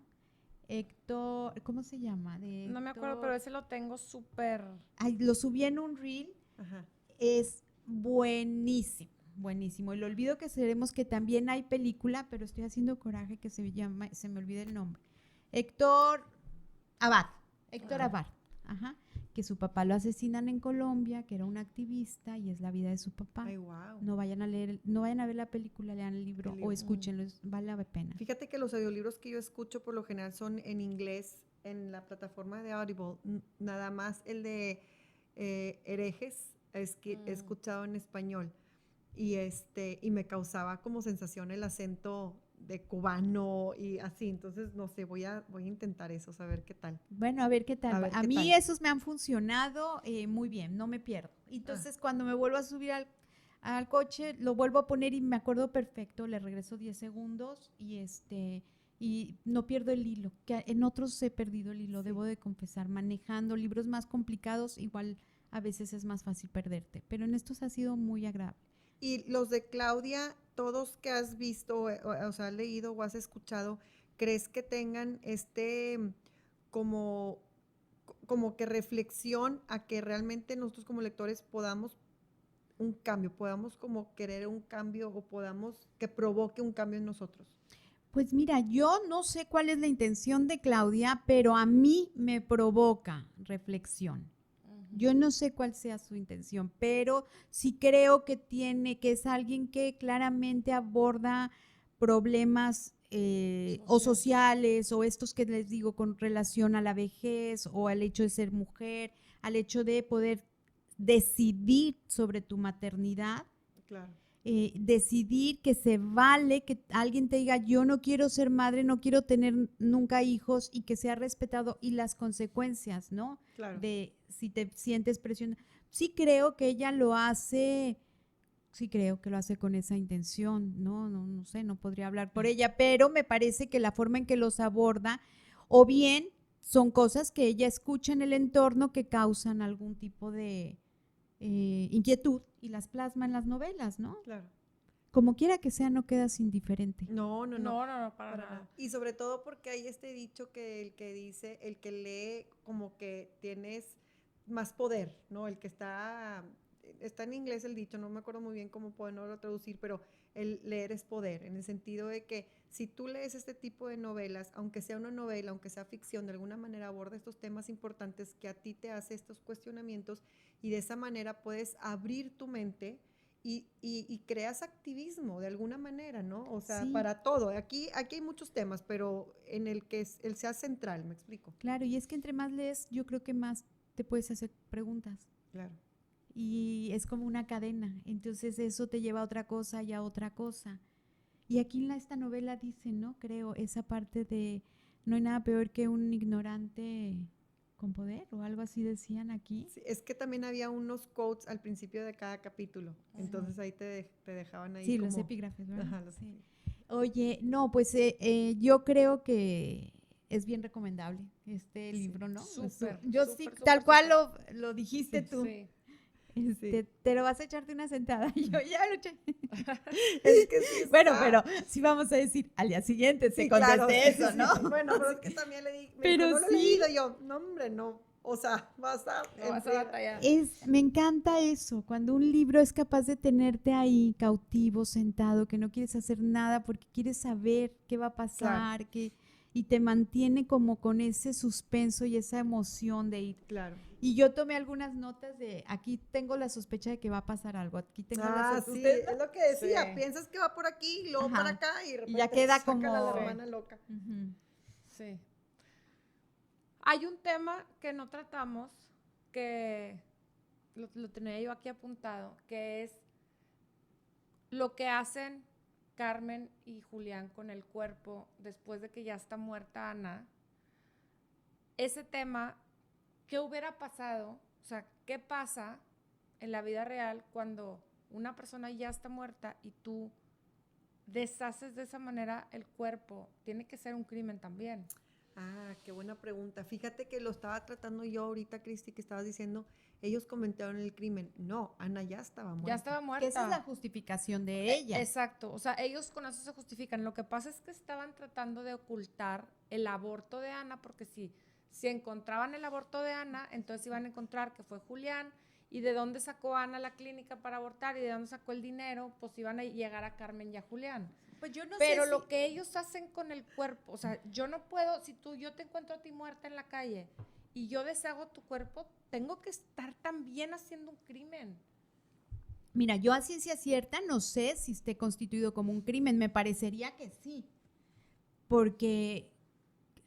Héctor, ¿cómo se llama? no me acuerdo, pero ese lo tengo súper. Ay, lo subí en un reel, Ajá. es buenísimo, buenísimo. El olvido que seremos, que también hay película, pero estoy haciendo coraje que se me olvide el nombre. Héctor Abad, Héctor Abad, ajá, que su papá lo asesinan en Colombia, que era un activista y es la vida de su papá. Ay, wow. No vayan a leer, no vayan a ver la pelicula, lean el libro El libro. o escúchenlo, vale la pena. Fíjate que los audiolibros que yo escucho por lo general son en inglés en la plataforma de Audible. Nada más el de Herejes he escuchado en español. Y me causaba como sensación el acento de cubano y así. Entonces, no sé, voy a intentar eso, saber qué tal. Bueno, a ver qué tal. A ver A qué mí tal. esos me han funcionado muy bien, no me pierdo. Entonces, cuando me vuelvo a subir al coche, lo vuelvo a poner y me acuerdo perfecto, le regreso 10 segundos y no pierdo el hilo, que en otros he perdido el hilo, Sí. debo de confesar, manejando libros más complicados, igual a veces es más fácil perderte, pero en estos ha sido muy agradable. Y los de Claudia, todos que has visto, o sea, has leído o has escuchado, ¿crees que tengan como, como que reflexión a que realmente nosotros como lectores podamos un cambio, podamos como querer un cambio o podamos que provoque un cambio en nosotros? Pues mira, yo no sé cuál es la intención de Claudia, pero a mí me provoca reflexión. Yo no sé cuál sea su intención, pero sí creo que es alguien que claramente aborda problemas o sociales o estos que les digo con relación a la vejez o al hecho de ser mujer, al hecho de poder decidir sobre tu maternidad, Claro. decidir que se vale que alguien te diga yo no quiero ser madre, no quiero tener nunca hijos y que sea respetado y las consecuencias, ¿no? Claro. De si te sientes presionada. Sí creo que ella lo hace, sí creo que lo hace con esa intención, no sé, no podría hablar por ella, pero me parece que la forma en que los aborda, o bien son cosas que ella escucha en el entorno que causan algún tipo de inquietud y las plasma en las novelas, ¿no? Claro. Como quiera que sea, no quedas indiferente. No, No, para para nada. nada. Y sobre todo porque hay este dicho que el que dice, el que lee como que tienes más poder, ¿no? El que está en inglés el dicho, no me acuerdo muy bien cómo poderlo traducir, pero el leer es poder, en el sentido de que si tú lees este tipo de novelas, aunque sea una novela, aunque sea ficción, de alguna manera aborda estos temas importantes que a ti te hace estos cuestionamientos y de esa manera puedes abrir tu mente y creas activismo de alguna manera, ¿no? O sea, Sí. para todo. Aquí hay muchos temas, pero en el que él sea central, ¿me explico? Claro, y es que entre más lees, yo creo que más te puedes hacer preguntas. Claro. y es como una cadena. Entonces eso te lleva a otra cosa y a otra cosa. Y aquí en esta novela dice, ¿no? Creo, esa parte de no hay nada peor que un ignorante con poder o algo así decían aquí. Sí, es que también había unos quotes al principio de cada capítulo. Entonces ahí te dejaban ahí Sí, como... los epígrafes, ¿verdad? Ajá, los Sí. epígrafes. Oye, no, pues yo creo que es bien recomendable este Sí, libro, ¿no? súper, Yo súper, sí, súper, tal cual súper. lo dijiste tú. Sí. Te lo vas a echarte una sentada. Y yo ya lo eché. Es que sí Bueno, está. pero sí vamos a decir, al día siguiente te Sí, contesté claro, sí, eso, sí, ¿no? sí. Bueno, pero es que también le di, me Pero dijo, no lo he sí. leído. Yo, no, hombre, no. O sea, vas a... No vas a entre- batallar. Me encanta eso, cuando un libro es capaz de tenerte ahí cautivo, sentado, que no quieres hacer nada porque quieres saber qué va a pasar, y te mantiene como con ese suspenso y esa emoción de ir. Claro. Y yo tomé algunas notas de, aquí tengo la sospecha de que va a pasar algo, aquí tengo la Sí, ¿Ustedes no? es lo que decía. Sí. Piensas que va por aquí y luego Ajá. para acá y de repente ya queda sacan a la como- hermana loca. Ujú. Sí. Hay un tema que no tratamos, que lo tenía yo aquí apuntado, que es lo que hacen Carmen y Julián con el cuerpo después de que ya está muerta Ana. Ese tema, ¿qué hubiera pasado? O sea, ¿qué pasa en la vida real cuando una persona ya está muerta y tú deshaces de esa manera el cuerpo? Tiene que ser un crimen también. Ah, qué buena pregunta. Fíjate que lo estaba tratando yo ahorita, Cristi, que estabas diciendo, ellos comentaron el crimen. No, Ana ya estaba muerta. Ya estaba muerta. Que esa es la justificación de ella. Exacto, o sea, ellos con eso se justifican. Lo que pasa es que estaban tratando de ocultar el aborto de Ana, porque si encontraban el aborto de Ana, entonces iban a encontrar que fue Julián, y de dónde sacó Ana la clínica para abortar y de dónde sacó el dinero, pues iban a llegar a Carmen y a Julián. Pues yo no Pero sé lo si- que ellos hacen con el cuerpo, o sea, yo no puedo, si yo te encuentro a ti muerta en la calle y yo deshago tu cuerpo, tengo que estar también haciendo un crimen. Mira, yo a ciencia cierta no sé si esté constituido como un crimen, me parecería que sí, porque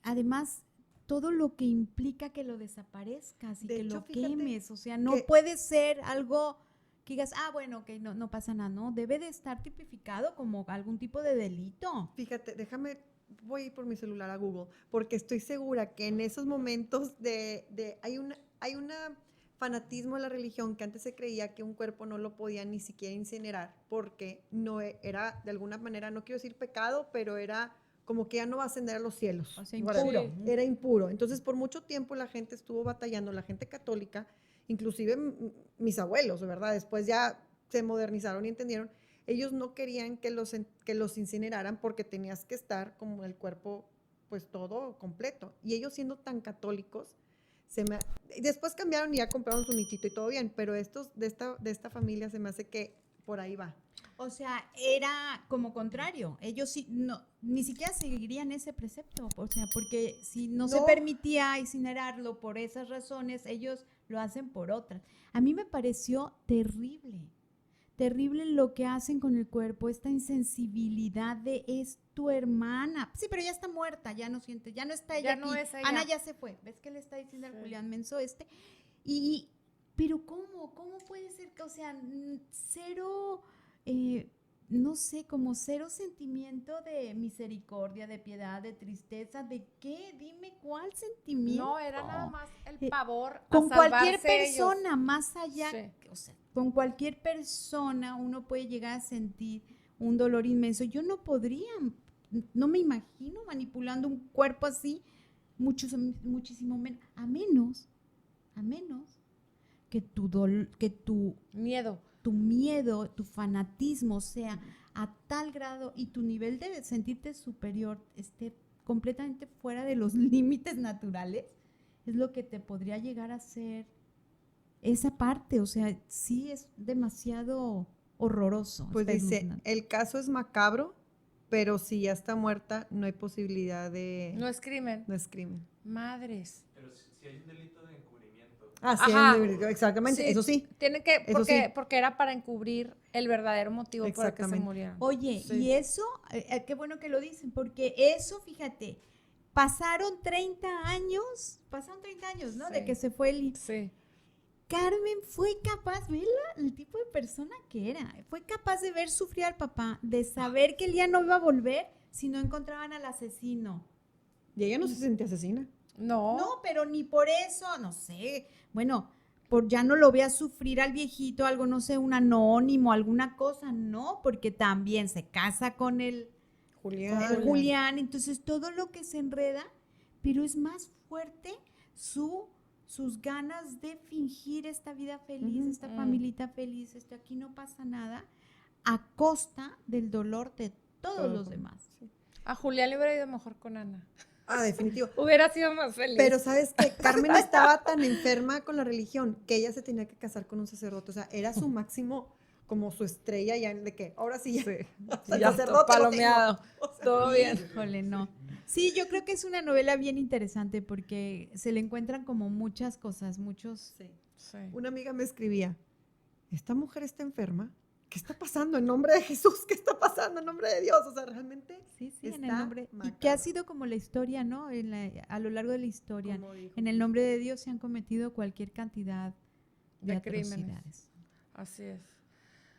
además todo lo que implica que lo desaparezcas y De que hecho, lo fíjate quemes, o sea, no que- puede ser algo que digas, bueno, ok, no pasa nada, no, debe de estar tipificado como algún tipo de delito. Fíjate, voy a ir por mi celular a Google, porque estoy segura que en esos momentos hay una fanatismo de la religión que antes se creía que un cuerpo no lo podía ni siquiera incinerar, porque no era, de alguna manera, no quiero decir pecado, pero era como que ya no va a ascender a los cielos. O sea, Whatever. impuro. Sí. Era impuro. Entonces, por mucho tiempo la gente estuvo batallando, la gente católica, inclusive mis abuelos, ¿verdad? Después ya se modernizaron y entendieron. Ellos no querían que los incineraran porque tenías que estar como el cuerpo, pues todo completo. Y ellos siendo tan católicos, después cambiaron y ya compraron su nichito y todo bien, pero estos de esta familia se me hace que por ahí va. O sea, era como contrario. Ellos sí, no, ni siquiera seguirían ese precepto. O sea, porque si no se No. permitía incinerarlo por esas razones, ellos lo hacen por otras. A mí me pareció terrible. Terrible lo que hacen con el cuerpo, esta insensibilidad de es tu hermana. Sí, pero ya está muerta, ya no siente, ya no está ella Ya aquí. no es ella. Ana ya se fue. ¿Ves que le está diciendo al Sí. Julián Menso este? Pero ¿cómo puede ser que, o sea, cero, no sé, como cero sentimiento de misericordia, de piedad, de tristeza, ¿de qué? Dime cuál sentimiento. No, era nada más el Eh, pavor a Con cualquier salvarse ellos. persona, más allá, Sí. o sea, con cualquier persona uno puede llegar a sentir un dolor inmenso. Yo no podría, no me imagino manipulando un cuerpo así, muchísimo menos, a menos que Miedo. tu miedo, tu fanatismo sea a tal grado y tu nivel de sentirte superior esté completamente fuera de los límites naturales, es lo que te podría llegar a ser esa parte. O sea, sí es demasiado horroroso. Pues dice, espeluznante. el caso es macabro, pero si ya está muerta, no hay posibilidad de... No es crimen. no es crimen. Madres. Pero si hay un delito de encubrimiento. Ah, sí, Ajá. exactamente, eso sí. Tienen que, Eso sí. porque era para encubrir el verdadero motivo por el que se Exactamente. murieron. Oye, Sí. y eso, qué bueno que lo dicen, porque eso, fíjate, pasaron 30 años, ¿no? Sí. De que se fue el... Sí. Carmen fue capaz, ve el tipo de persona que era, fue capaz de ver sufrir al papá, de saber que el día no iba a volver si no encontraban al asesino. Y ella no se sentía asesina. No. No, pero ni por eso, no sé. Bueno, por ya no lo vea sufrir al viejito, algo, no sé, un anónimo, alguna cosa, no, porque también se casa con el Julián, entonces todo lo que se enreda, pero es más fuerte sus ganas de fingir esta vida feliz, esta familita feliz, aquí no pasa nada, a costa del dolor de todos los demás. Sí. A Julián le hubiera ido mejor con Ana. Ah, definitivo. Hubiera sido más feliz. Pero ¿sabes qué? Carmen estaba tan enferma con la religión que ella se tenía que casar con un sacerdote. O sea, era su máximo, como su estrella ya de que ahora sí ya, hasta el ya sacerdote palomeado. lo tengo. O sea, Todo bien. Híjole, no. Sí, yo creo que es una novela bien interesante porque se le encuentran como muchas cosas, muchos... sí. Sí. Una amiga me escribía, ¿esta mujer está enferma? ¿Qué está pasando en nombre de Jesús? ¿Qué está pasando en nombre de Dios? O sea, realmente Sí, en el está nombre. Y macabro. que ha sido como la historia, ¿no? A lo largo de la historia. Como dijo. En el nombre de Dios se han cometido cualquier cantidad de De crímenes. atrocidades. Así es.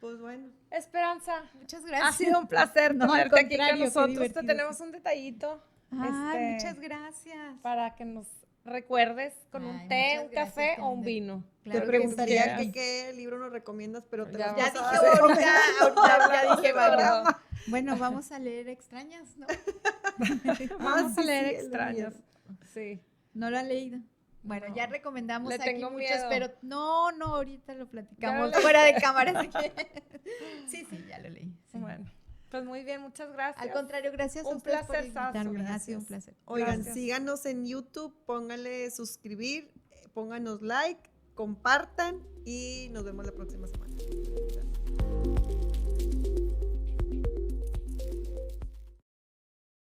Pues bueno. Esperanza, Muchas ha gracias. sido un placer No, al tenerte aquí con contrario, qué nosotros. Te divertido, tenemos sí. un detallito Ay, muchas gracias. para que nos recuerdes con un Ay, té, muchas un gracias, café qué o un linda. vino. Claro Te que preguntaría sí. qué libro nos recomiendas, pero te Ya lo Ya vas dije a hacer. ahorita, ya dije, vamos. programa. Bueno, vamos a leer extrañas, ¿no? Vamos sí, a leer sí, el de extraños. miedo. Sí. No lo han leído. Bueno, No. ya recomendamos Le aquí tengo muchos, miedo. pero no, ahorita lo platicamos Ya lo fuera de cámara. así que- sí, ya lo leí. sí. Bueno, pues muy bien, muchas gracias. Al contrario, gracias a Un ustedes por placerzazo, invitarme. Ha gracias. sido un placer. Oigan, Gracias. síganos en YouTube, pónganle suscribir, pónganos like, compartan y nos vemos la próxima semana. Gracias.